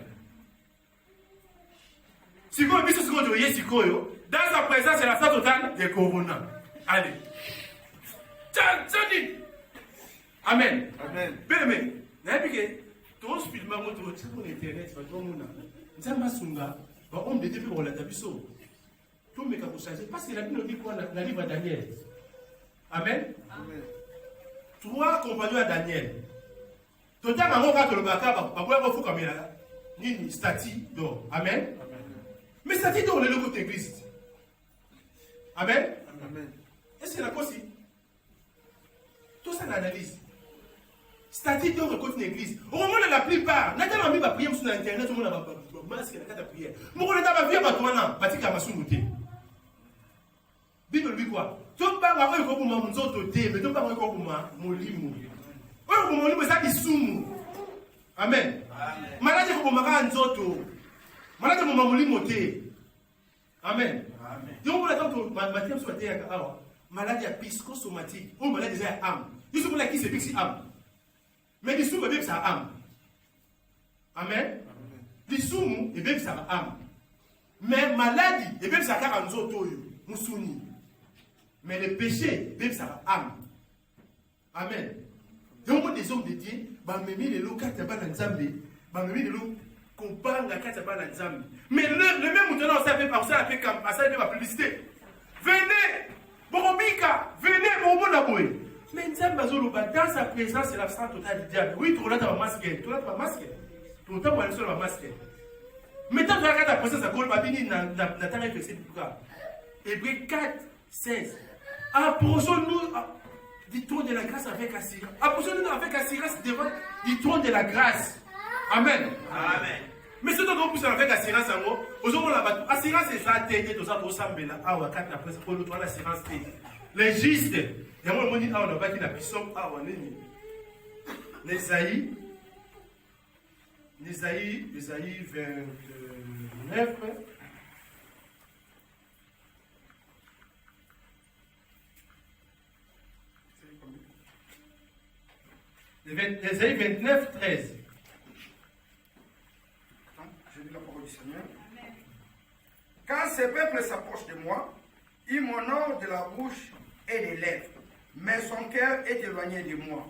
Si vous avez vu dans sa présence, c'est l'absence totale des corona. Allez. Amen. Bien, mais, tout ce film montre sur Internet, nous avons sunga, on de Dieu pour la tabisso. Tout me cap changer parce que la Bible dit quoi dans le livre de Daniel. Amen. 3 compagnons à Daniel. Total on va le baka ba ko faut caméra. Ni statue d'or. Amen. Mais statue d'or le côté Christ. Amen. Est-ce que la cause tout ça l'analyse. Statue d'or côté l'église. Au moment de la plupart, n'a pas mis ba prier sur internet, tout le monde a masque la carte prière. Mon on n'a pas vu ba toi batika masumuté. Bible lui quoi? Tout pas va ko ko mo nzoto te, mais tout pas ko ko mo limu. O ko mo limu ça disumu. Amen. Malade ko mo maka nzoto. Malade mo limu te. Amen. Donc on attend que Mathieu soit terre alors. Maladie psychosomatique ou maladie déjà âme. Il faut qui c'est pixi âme. Mais les sous bébé ça âme. Amen. Les sous et bébé ça âme. Mais maladie et bébé ça car nzoto yo musuni. Mais le péché bébé ça âme. Amen. Donc des hommes de Dieu ba memi les locata ba nzambe, ba memi les lo companga kata ba nzambe. Mais le même maintenant ça fait par ça fait comme ça fait la publicité. Venez Boromika, venez, Bobo Naboé. Mais dans sa présence, c'est l'absence totale du diable. Oui, tu regardes ta masque. Tu regardes ta masque. Tu regardes ta masque. Mais tant que tu regardes ta présence, ça colle pas bien dans ta réflexion. Hébreux 4, 16. Approchons-nous du trône de la grâce avec assurance. Approchons-nous avec assurance devant du trône de la grâce. Amen. Amen. Mais ce qu'on pousse avec assurance en haut, assurance c'est ça, t'aider, tout ça, tout ça, mais là, ah, ouais, quand après, c'est pour nous, l'assurance, les justes, et moi, on dit, ah, on a bâti la puissance, ah, on est mis. Ésaïe 29. Ésaïe 29, 13. Je lis la parole du Seigneur. Quand ce peuple s'approche de moi, il m'honore de la bouche et des lèvres, mais son cœur est éloigné de moi.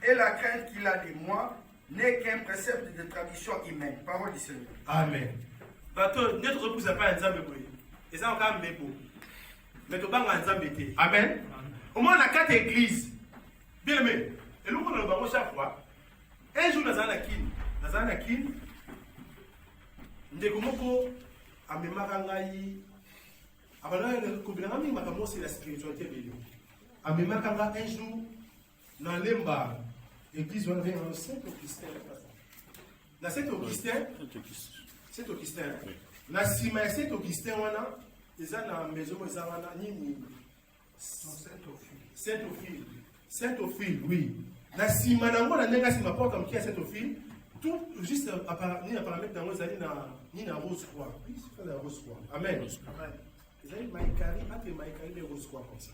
Et la crainte qu'il a de moi n'est qu'un précepte de tradition humaine. Parole du Seigneur. Amen. Bateau, notre repousse n'a pas un zambé. Et ça, on a un mébo. Mais tu n'as pas un zambé. Amen. Au moins, on a 4 églises. Bien aimé. Et nous, on a le chaque fois. Un jour, dans un akin, Ndekomoko, Amemakanga, c'est la spiritualité de Dieu. Amemakanga, un jour, dans l'Emba, l'église, on vient dans Saint-Augustin. Dans Saint-Augustin, na sima ya Saint-Augustin wana eza na maison eza wana nini Saint-Ophile, oui. Na sima nango na ndenge sima porte am kia Saint-Ophile, tout juste apparemment nango ezali na rose croix. Oui, c'est la rose croix. Amen. Ezali maikari ate maikari de rose croix comme ça.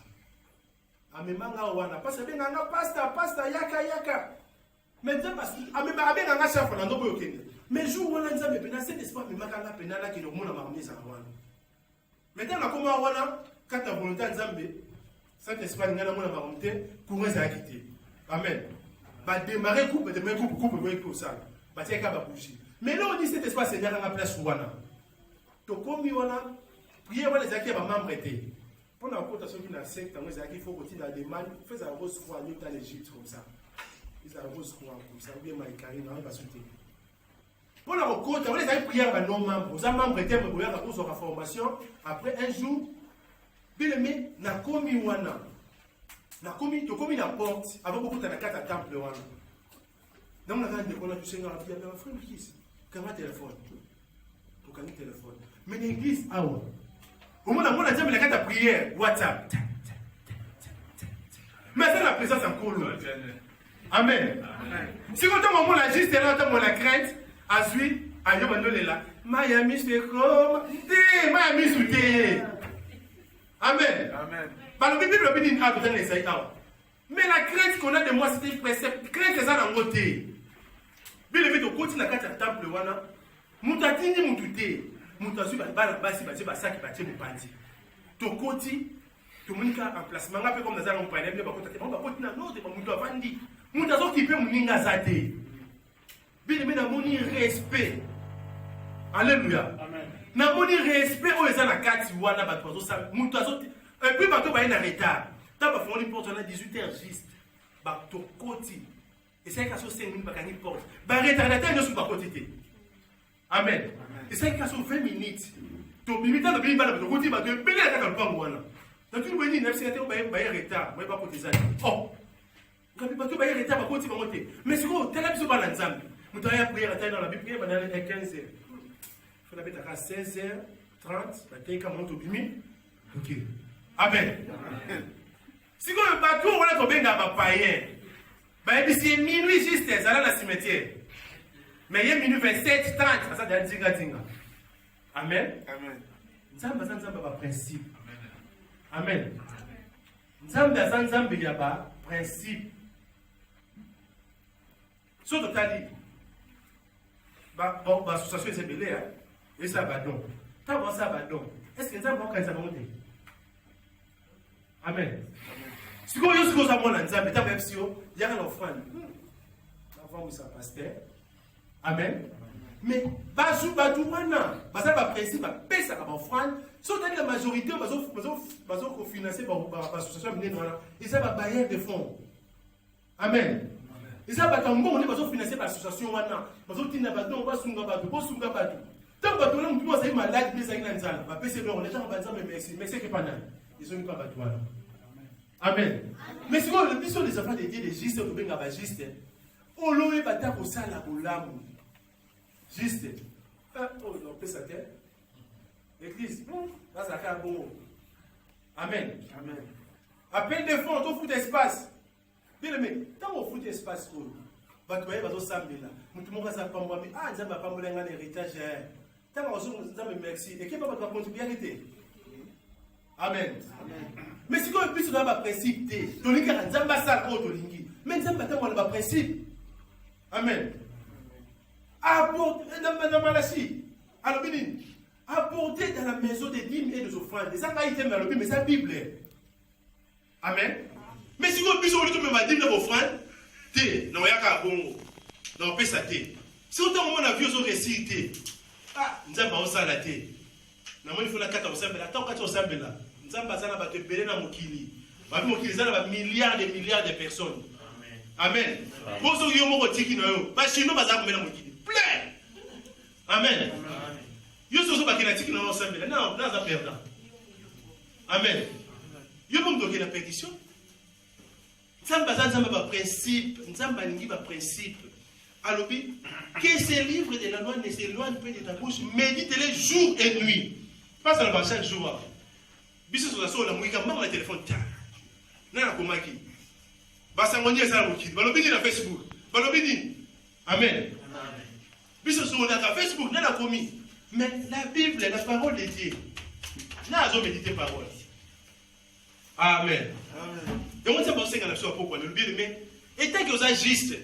Amemanga wana parce que nganga pasta yaka. Mais ça parce amemanga chef na ndo boyokende. Mais jour où on a dit mais cet espoir mais makanga penana qui le monde a marmé ça wana. Maintenant na koma wana quand ta volonté nzambe cet espoir ngana mona marmé courant ça quitter. Amen. Ba démarrer coupe pour ça. Ba tiens ka ba bouger. Mais là on dit cet espoir Seigneur na place wana. To komi wana prier wana zaki ba membre été. Pour la cotation qui na secte dans zaki faut continuer la demande fais ça rose croix dans l'Égypte comme ça. Ils a rose croix comme ça bien maïkari na va sauter. Pour la côte, on les a prié à nos membres. Aux membres étaient pour la cause de la formation. Après un jour, bien aimé, na komi wana. Na komi, to komi la porte. Avant beaucoup de la carte temple wana. Donc on a dit qu'on a du Seigneur à dire, mais frère, qui est-ce? Comment téléphone? To kani téléphone. Mais l'église, ah ouais. Au moment où on a dit la carte à prière, WhatsApp. Mais c'est la présence en cours. Amen. Si on tombe au moment la juste et là, on tombe la crainte. Azui, ayo bandolela. Miami c'est comme Miami souté. Amen. Amen. Par le Bible le dit dans les aïa. Mais la crainte qu'on a de moi c'était précepte. Crainte ça dans côté. Bien le fait au côté na kata temple wana. Mutatini mututé. Mutasu ba basi ba saki ba tchemu pandi. To côté to munika emplacement ngape comme dans un panel ba côté ba côté na non de ba mutu avandi. Mutazo qui peut muninga zate. Bien aimé, n'a moni respect. Alléluia. Amen. N'a moni respect aux gens à 4 wana bato ça mutazo et puis bato ba na retard. Ta ba foni porte na 18h juste. Bato koti. Et c'est qu'à so 5 minutes ba kani porte. Ba retardateur ne sont pas côté. Amen. Et c'est qu'à so 20 minutes. To bimita na bimba na bato koti bato pele na ka pango wana. Na tu weni na c'est que ba retard, ba ba côté ça. Oh. Quand bato ba retard ba koti ba monter. Mais c'est quoi tela biso ba na nzambe. Vous avez prié dans la Bible, il y a 15 heures. Il faut à 16h30, il y a un bimi. Ok. Amen. Si vous avez un bateau, on va tomber dans un païen. C'est minuit juste, ça là dans le cimetière. Mais il y a minuit 27, 30, ça c'est dinga dinga. Amen. Amen. Nous avons un principe. Amen. Nous avons un principe. Sur le total. Bon, l'association est belée, et ça va donc. T'as bon ça va donc. Est-ce que ça va quand ça va monter? Amen. Si vous avez un peu de temps, il y a un offrande. Avant, ça pasteur. Amen. Mais, basou, ça va principe, ça va offrande. Si vous avez la majorité, vous avez financé par l'association, et ça va bailler des fonds. Amen. Et ça, on est financé par l'association. On va tant que tout le monde est malade, mais c'est une salle. On peut on est en train de merci. Mais c'est que pas mal. Ils sont une pas toi. Amen. Mais si on le plus des enfants de Dieu, des justes, on peut pas juste. On loue bata ko sala ko lamu. Juste. Oh, on peut ça terre. L'église. Là ça fait un bon. Amen. Amen. Appel de fonds, on fout d'espace. Bien mais tant on fout d'espace pour bato ba zo sambela. Mutu mo ka sa pamba mi ah nzamba pambola ngana héritage. Tant on zo nzamba merci. Et qui va pas contribuer. Amen. Mais si on puisse avoir un principe, on dit que nzamba sala ko to lingi. Mais nzamba tant on a un principe. Amen. Apporter dans Malachie. Alors béni. Apporter dans la maison des dîmes et des offrandes. Ça va être dans le Bible, mais c'est la Bible. Amen. Mais si on puisse on dit que ma dîme et offrande, té, non ya ka bon. Non peut ça té. Si on t'a moment vu aux réciter. Ah, nzamba on sala té. Na moi il faut la kata osambela. Tant kata osambela. Nzamba sana ba te belé na mokili. Ba mokili sana ba milliards de personnes. Amen. Pour ceux qui ont dit qu'ils n'ont pas chez nous, pas à combien de plein. Amen. Yo so ba kina tiki na ensemble. Non, là ça perd. Amen. Yo bon donc la pétition. Nzamba ba principe, nzamba lingi ba principe. Alobi que ces livres de la loi ne s'éloignent pas de ta bouche, médite-les jour et nuit. Pas seulement chaque jour. Biso so la muika mama le téléphone ta. Na komaki. Basangonier ça mokili. Balobini na Facebook. Balobini. Amen. Biso so na Facebook na komi. Mais la Bible, la parole de Dieu. Na zo méditer parole. Amen. Amen. Et on sait penser que la chose pourquoi le bien mais étant que ça juste.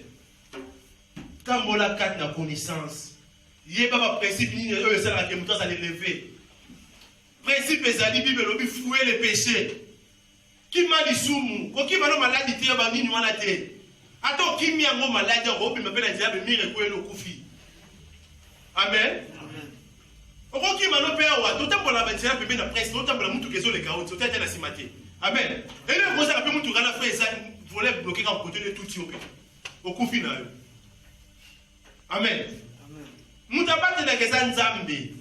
Quand on a quatre na connaissance. Yé pas principe ni eux ça la que muto ça l'élever. Principe ezali Bible lobi fouer les péchés. Qui m'a dit soumu, qui m'a dit maladie tient ba nini wana te. Ato qui mi yango maladie ko bi mapela diable mire ko elo kufi. Amen. Amen. Oko qui m'a no pe awa to tambola ba tia pe na presse, to tambola mutu kezo le kaoti, to tata na simate. Amen. Et le ko ça pe mutu kana frère ça voulait bloquer quand côté de tout ti au kufi na yo. Amen. Amen. Mutabate na keza nzambe.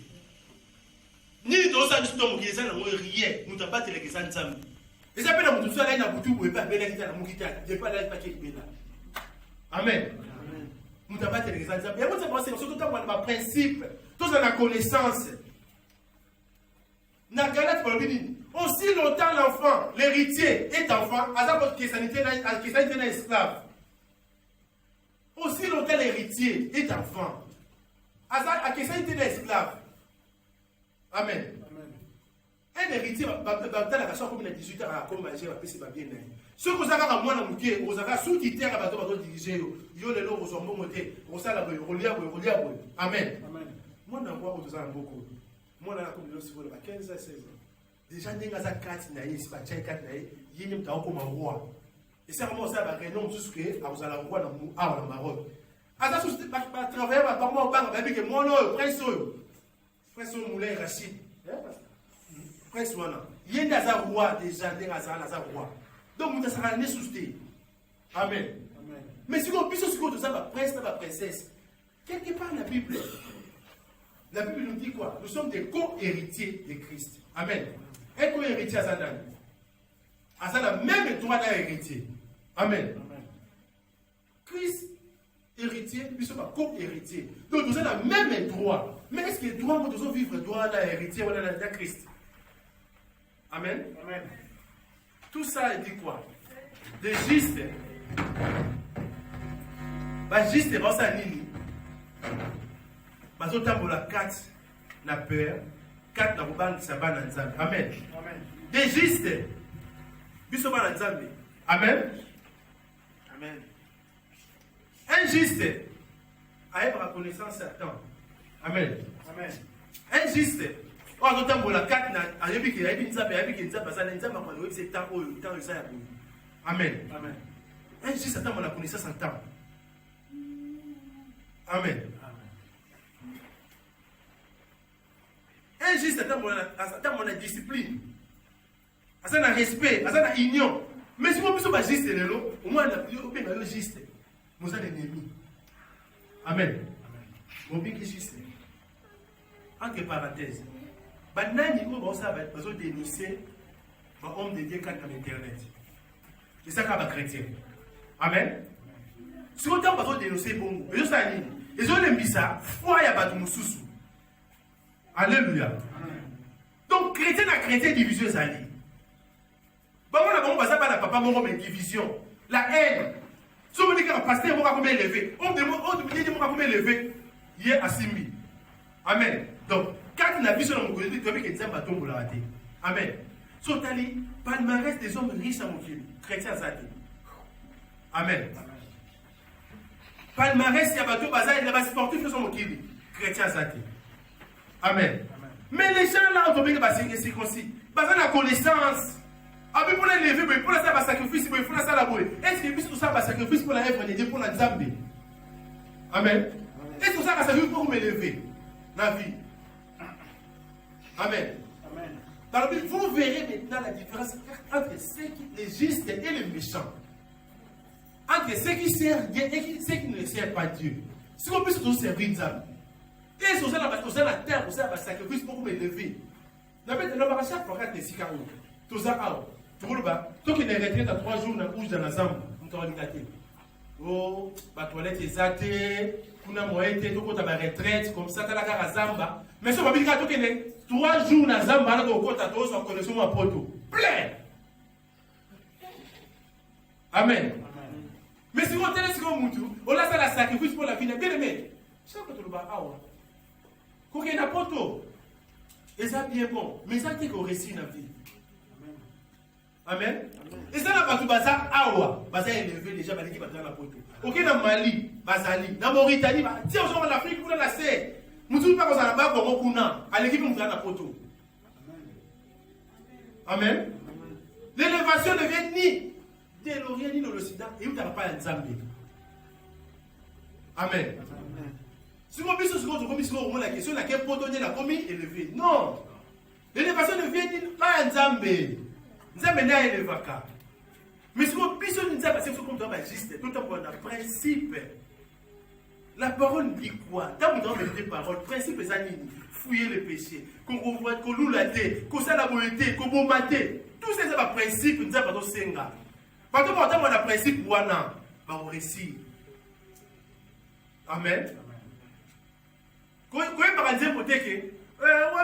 Ni to sa sto mo kisa na mo rien, mutabate na keza nzambe. Et ça peut être tout ça là, il y a beaucoup de pas bien là, il pas là, pas qui est là. Amen. Nous t'avons pas les exemples. Et moi, c'est pensé surtout quand on a un principe, tous la connaissance. Dans Galate, aussi longtemps l'enfant, l'héritier est enfant, à sa qui est esclave. Aussi longtemps l'héritier est enfant, à sa qui est esclave. Amen. Un héritier va dans la façon comme il a 18 ans à comme manger va passer pas bien. Ce que ça va moi na muké, vous avez sous terre à bateau diriger yo le lo zo monter, on ça la rolia. Amen. Amen. Moi na quoi vous avez beaucoup. Moi na comme le sur la 15 à 16 ans. Déjà ninga za 4 na yi pas 4 na yi, yini mta comme roi. Et ça comment ça va rénom tout ce que vous allez roi dans na Maroc. À ça pas travailler pas moi ba que moi no prince moulin Rachid. Prince wana yenda za roi déjà ndenga za roi donc muta saka ne souster. Amen. Amen. Mais si on puisse ce que ça va prince pas princesse quelque part la Bible nous dit quoi? Nous sommes des co-héritiers de Christ. Amen. Un co-héritier à Zadan a même droit d'héritier. Amen. Amen. Christ héritier puis sommes pas co-héritier donc nous avons le même droit. Mais est-ce que le droit nous devons vivre droit d'héritier ou de Christ? Amen. Amen. Tout ça dit quoi? De juste. Bah juste dans sa nini. Parce que tant pour la 4 na peur, 4 na bang saba na nzambe. Amen. Amen. De juste. Biso ba na nzambe. Amen. Amen. Injuste. Aïe par connaissance Satan. Amen. Amen. Injuste. On entend la 4 na ayebi ki ayebi nzambe ça nzambe kwa le c'est temps ça ya. Amen. Amen. Ainsi Satan la connaissance en temps. Amen. Ainsi Satan la discipline. Asa na respect, asa na union. Mais si vous avez juste l'élo, au moins on a le juste. Vous avez l'ennemi. Amen. Vous avez juste. Entre parenthèses. Banani ko ba ça va dénoncer ba homme de Dieu quand dans internet. C'est ça qu'a chrétien. Amen. Si on t'a pas dénoncer bon, et ça ni. Et zo lembisa, foi ya batu mususu. Alléluia. Donc chrétien à chrétien division zali. Bon on a bon ça pas la papa mon mais division. La haine. Si on dit que le pasteur va combien élevé, on demande combien élevé, il est à Simbi. Amen. Donc quand on a vu sur mon côté, tu as vu que Dieu va tomber la rater. Amen. Sotali, palmarès des hommes riches à mon fil, chrétiens zali. Amen. Palmarès, il y a bateau bazar, il y a sportif sur mon kili, chrétiens zali. Amen. Mais les gens là, on peut bien que c'est circoncis. Bazar la connaissance. Après pour les lever, pour ça va sacrifice, pour faire ça la boue. Est-ce que tout ça va sacrifice pour la œuvre de Dieu, pour la Zambie? Amen. Est-ce que ça va sacrifice pour me lever la vie? Amen. Alors vous verrez maintenant la différence entre les justes et les méchants. Entre ceux qui servent Dieu et ceux qui ne servent pas Dieu. Si on peut se servir Dieu. Et si on a la terre, on a un sacrifice pour me lever. On va chaque fois que tu as tout ça, toi qui es retraité à 3 jours dans la zambe, on t'a regardé. Oh, ma toilette est zatée, on a moyen de ta retraite, comme ça, tu as la zamba. Mais si on va dire que tu es 3 jours dans la zamba, tu as tous en connaissant ma poto. Plein. Amen. Mais si on te laisse comme Moutou, on a fait la sacrifice pour la vie, bien aimé. Je sais que tu vas avoir. Quand il y a un poto, et ça bien bon, mais ça qui est au récit dans la vie. Amen. Et ça n'a pas tout bazar awa, bazar élevé déjà baliki bazar la poto. OK dans Mali, bazali, dans Mauritanie, si on sort en Afrique pour la C, mutu pas bazar ba ko kuna, aleki pour la poto. Amen. L'élévation ne vient ni de l'Orient ni de l'Occident et où tu n'as pas un Zambie. Amen. Si on peut se la question laquelle poto de la commis élevé. Non. L'élévation ne vient ni pas un Zambie. Nous avons mené à l'élévaka. Mais si on puisse nous dire, parce que comme tu as juste, tout un principe. La parole dit quoi? Tant que tu as des paroles, principe c'est fouiller les péchés, qu'on voit, qu'on loue la tête, qu'on sait la beauté, qu'on bombarde. Tous ces principes, nous avons pas senga. Parce que pourtant, on a principe pour un an, on récit. Amen. Quand par exemple, on a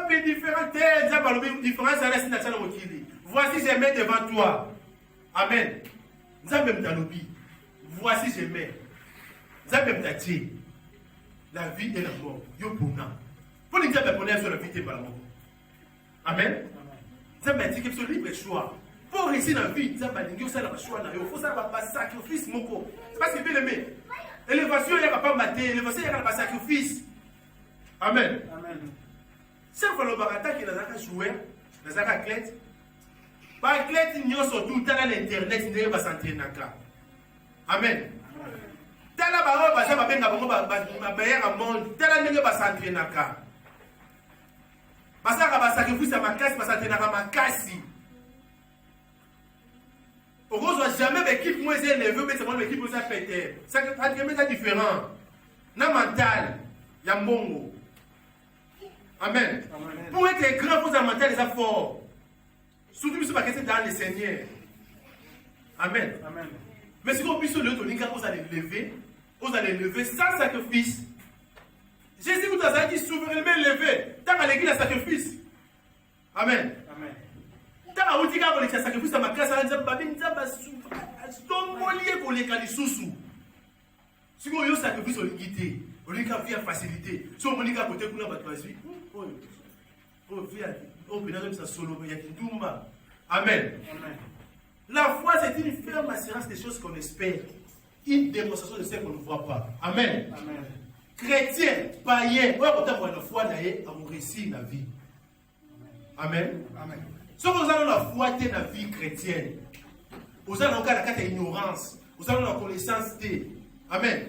des différentes à la voici je mets devant toi. Amen. Voici je mets. La vie et la mort. Pour les dire sur la vie et la mort. Amen. Ça m'a dit que c'est libre choix. Pour réussir la vie, ça m'a dit que c'est le choix. Il faut savoir pas sacrifice. C'est parce que bien aimé. Élévation, il n'y a pas maté. Élévation, il n'y a pas sacrifice. Amen. Chaque fois que l'on attaque, il y a un joueur, il y a un athlète. Par clé, il y a surtout dans l'internet, il y a un s'entraîner. Amen. Dans la parole, il y a un monde, dans la il y a un s'entraîner. Parce qu'il y a un sacrifice à ma casse, parce qu'il y a ma casse. On ne voit jamais l'équipe moins élevée, mais c'est mon équipe qui s'est pété. C'est différent. Dans le mental, il y a un bongo. Amen. Pour être grand, il faut un mental et fort. Surtout si c'est dans le Seigneur. Amen. Mais si on puisse le donner, vous allez lever sans sacrifice. Jésus vous a dit souverainement levé. Tant à l'église, le sacrifice. Amen. Tant à l'outil, quand on sacrifice à ma classe, on va si on a un sacrifice, on va guider. On va faire facilité. Si on a un côté pour la bataille, Amen. La foi, c'est une ferme assurance des choses qu'on espère. Une démonstration de ce qu'on ne voit pas. Amen. Chrétien, païen, on va avoir la foi dans mon récit, la vie. Amen. Si vous avez la foi dans la vie chrétienne, vous avez encore la carte d'ignorance, vous avez la connaissance de. Amen.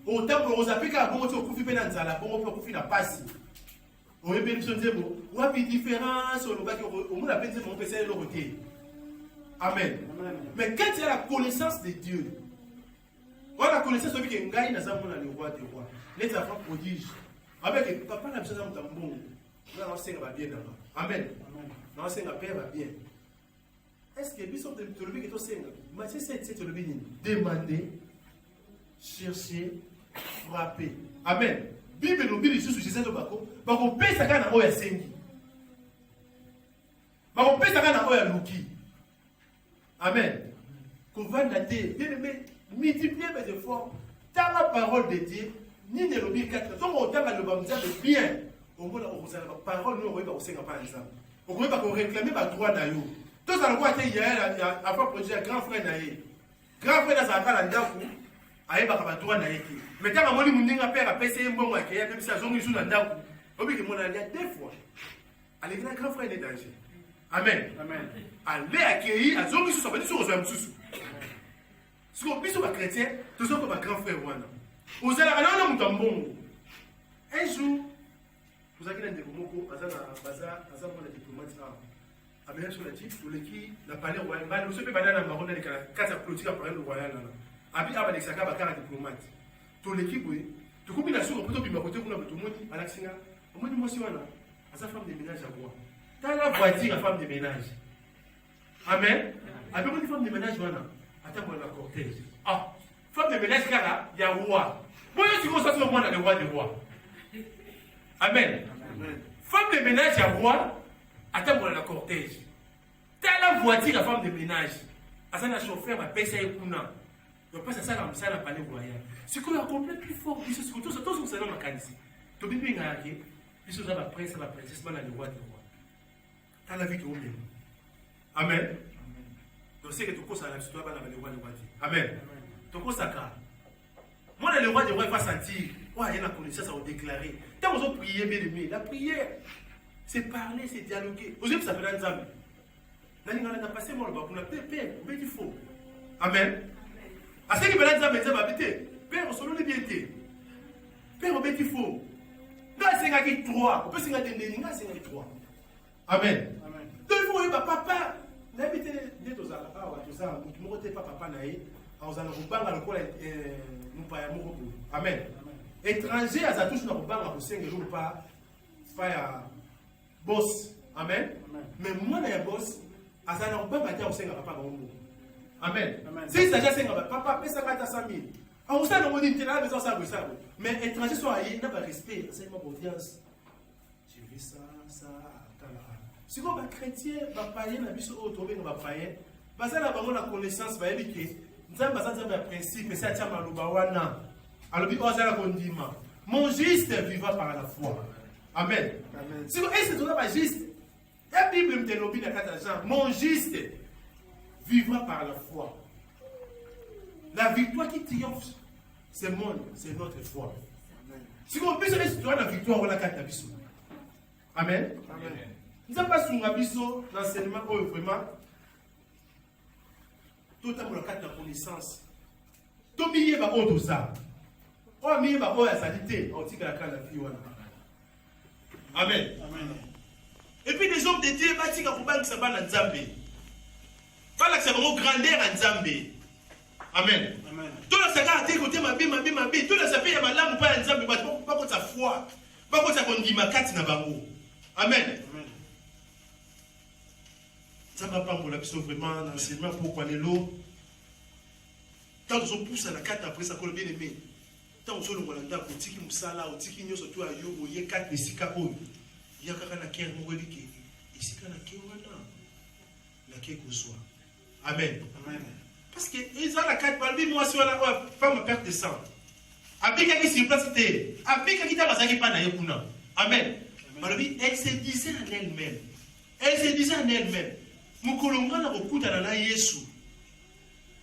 Autant que vous avez qu'à bon, vous pouvez faire dans la bonne, vous pouvez faire passer. On a bien dit, on a une différence, on a bien dit, on peut essayer de le retirer. Amen. Mais quand il y a la connaissance de Dieu, voilà la connaissance de Dieu qui est le roi des rois. Les enfants prodiges. Avec papa n'a besoin d'un bon. Là, on sait va bien d'abord. Amen. Là, on sait va bien. Est-ce que Bishop de Théologie qui est au Seigneur? Mais c'est cette théologie. Demander, chercher, frapper. Amen. Bible nous dit sur Jésus de Bako. Bako paye sa gana oya sengi. Bako paye sa gana oya luki. Amen. Qu'on va dater, bien aimé, multiplier mes efforts. Dans la parole de Dieu, ni ne l'oublie 4. Donc on t'a le bamza de bien. Au moins on vous a la parole nous on va au Seigneur par exemple. On va pas réclamer ma droit d'ailleurs. Tout ça le quoi il y a avant projet grand frère naïe. Grand frère dans sa kala ndaku. Aye ba ka droit naïe. Mais tant que mon ninga père a passé un bon mois qui a même ça zongi sous la ndaku. Obi que mon allié deux fois. Allez grand frère est danger. Amen. Amen. Allez accueillir à zongi sous ça veut dire sur sous. Si on biso ba chrétien, tout ça comme un grand frère wana. Vous allez aller dans mon bon. Un jour vous avez un démoko azana baza azana mon diplomate là. Amen sur la type pour qui la palais royal. Bah nous sommes pas dans la marron de la carte politique à palais royal là. Abi aba l'exaka ba carte diplomate. Tout l'équipe oui. Tout combination on peut bien côté pour tout le monde à l'accent. Moi moi si wana asa femme de ménage à bois. Dans la voiture femme de ménage. Amen. Abi moi femme de ménage wana. Attends moi la cortège. Ah, femme de ménage là, il y a roi. Moi je suis comme ça sur moi dans le roi des rois. Amen. Amen. Femme de ménage à roi, attends moi la cortège. Dans la voiture la femme de ménage. Asa na chauffeur va payer ça et kuna. Donc pas ça comme ça la palais royal. Ce qu'on a compris plus fort, c'est ce que tout ça c'est dans ma canisse. To bibi ngaki, biso za ba prince ba princesse dans le roi des rois. Dans la vie de homme. Amen. Donc c'est que tout ça la histoire dans le roi des rois. Amen. Donc ça ka. Moi le roi des rois va sentir, ouais, il y a la connaissance à déclarer. Tant vous priez bien aimé, la prière c'est parler, c'est dialoguer. Vous savez ça fait dans Nzambe. Nani ngana passer moi le ba pour la paix, on dit faux. Amen. À ce qui peut Nzambe Nzambe habiter. Père on solo liberté. Père on dit faux. Nga senga ki 3, on peut senga dendeni, nga senga ki 3. Amen. Amen. Donc il faut papa n'habiter des aux ala awa tout ça, nous moté papa naé, on a le banga le quoi nous pas amour. Amen. Étranger à ça touche na banga pour senga jour pas faire boss. Amen. Mais moi na boss à ça na banga ta senga papa bango. Amen. Si ça já senga papa pesa kata 100,000. On sait le dit là besoin ça ça. Mais étranger soit aí n'a pas respect, c'est ma confiance. J'ai vu ça si vous êtes chrétien, vous êtes païen, vous êtes païen, vous avez la connaissance, vous avez dit que vous avez un principe, c'est un mon juste vivra par la foi. Amen. Si vous êtes pas juste, la Bible me dit mon juste vivra par la foi. La victoire qui triomphe, c'est notre foi. Si vous êtes la victoire, on a la Amen. Nous n'avons pas sur abisso l'enseignement vraiment totalement le cadre de la connaissance. Tout milieu va autre ça. Au milieu va autre salité. On dit que la canne a fille. Amen. Et puis les hommes de Dieu va dire qu'on va que ça va dans Nzambe. Pas que ça va grandeur en Nzambe. Amen. Tout le saga a été côté ma bi. Tout le saga ya malamu pas en Nzambe pas contre sa foi. Pas contre sa kondima kati na bango. Amen. Ça va pas pour la personne vraiment l'enseignement pourquoi les lots. Tant que on pousse à la carte après ça qu'on bien aimé. Tant que on le Rwanda pour tiki musala ou tiki nyo surtout à yo ou yé carte ici kapo. Il y a quelqu'un qui est mort ici quand la qui wana la qui soit. Amen. Parce que ils ont la carte parmi moi si on a pas ma perte de sang. Abika qui sur place était. Abika qui t'a basaki pas na yekuna. Amen. Elle se disait en elle-même. Mukolonga na kokuta na Yesu.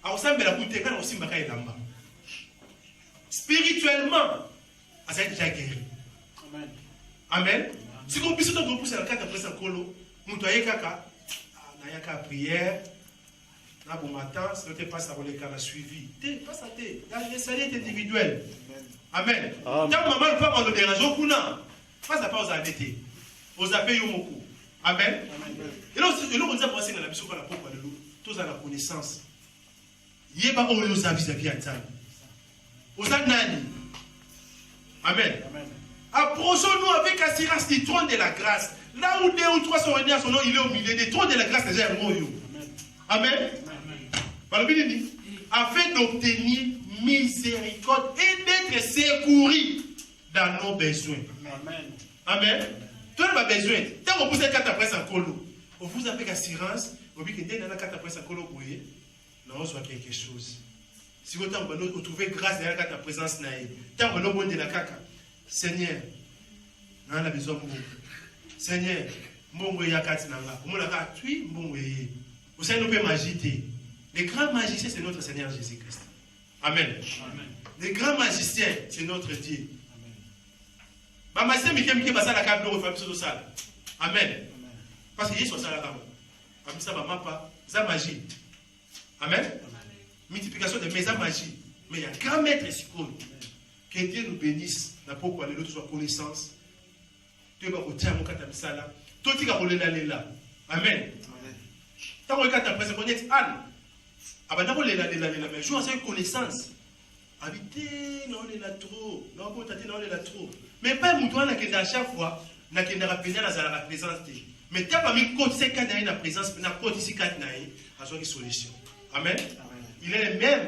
Aosambela kuteka na osimbaka elamba. Spirituellement, asa déjà guéri. Amen. Si on puisse te pousser la carte après ça kolo, muto ayekaka na yaka prière. Na bon matin, si tu passes à la suivi. Pas ça té. La salette individuelle. Amen. Tant maman pas on le dérange au kuna. Pas aux arrêter. Aux appels Yomoko. Amen. Et là, on a passé dans la mission pour la propre de l'eau. tous à la connaissance. Yeba oyo za vis-à-vis à Nzambe. Oza nani? Amen. Approchons-nous avec assurance du trône de la grâce. Là où 2 ou 3 sont réunis à son nom, il est au milieu des trônes de la grâce déjà. Amen. Afin d'obtenir miséricorde et d'être secouru dans nos besoins. Amen. Tout le monde a besoin. Tant qu'on pousse la carte après un colo, on vous a avec assurance, on dit que dès la carte après un colo, on reçoit quelque chose. Si vous trouvez grâce dans la carte à présence, tant qu'on a besoin de la caca, Seigneur, on a besoin de vous. Seigneur, mbongo ya kati nanga. Comment la carte tui mbongo ye. Vous savez nous peut magiter. Le grand magicien c'est notre Seigneur Jésus-Christ. Amen. Le grand magicien c'est notre Dieu. Ba magicien mi basa la carte de famille social. Amen. Parce que Jésus ça la carte. Comme ça ba mapa, ça magie. Amen. Multiplication de mes magie. Mais il y a un grand maître ici. Que Dieu nous bénisse. N'a pas quoi l'autre soit connaissance. Tu vas au mon katamsala. Tout qui a là. Amen. Tant que tu as presque connaître Anne. Abandon les là mais joue avec connaissance. Habiter non les là trop. Non pour tâter non les là trop. Mais pas moutoua qui à chaque fois n'a qui n'a rappelé dans la présence. Mais tu as pas mis côté c'est quand la présence na côté ici quand naï à une solution. Amen. Il est le même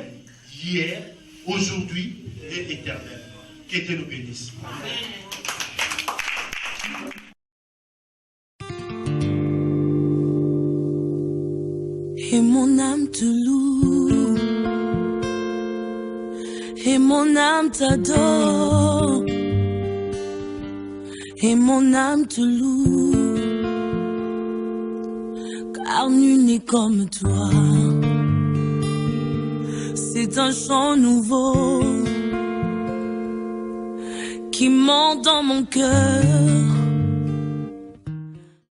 hier, aujourd'hui et éternel. Que Dieu nous bénisse. Amen. Et mon âme te loue, et mon âme t'adore, et mon âme te loue, car nul n'est comme toi. C'est un chant nouveau qui monte dans mon cœur.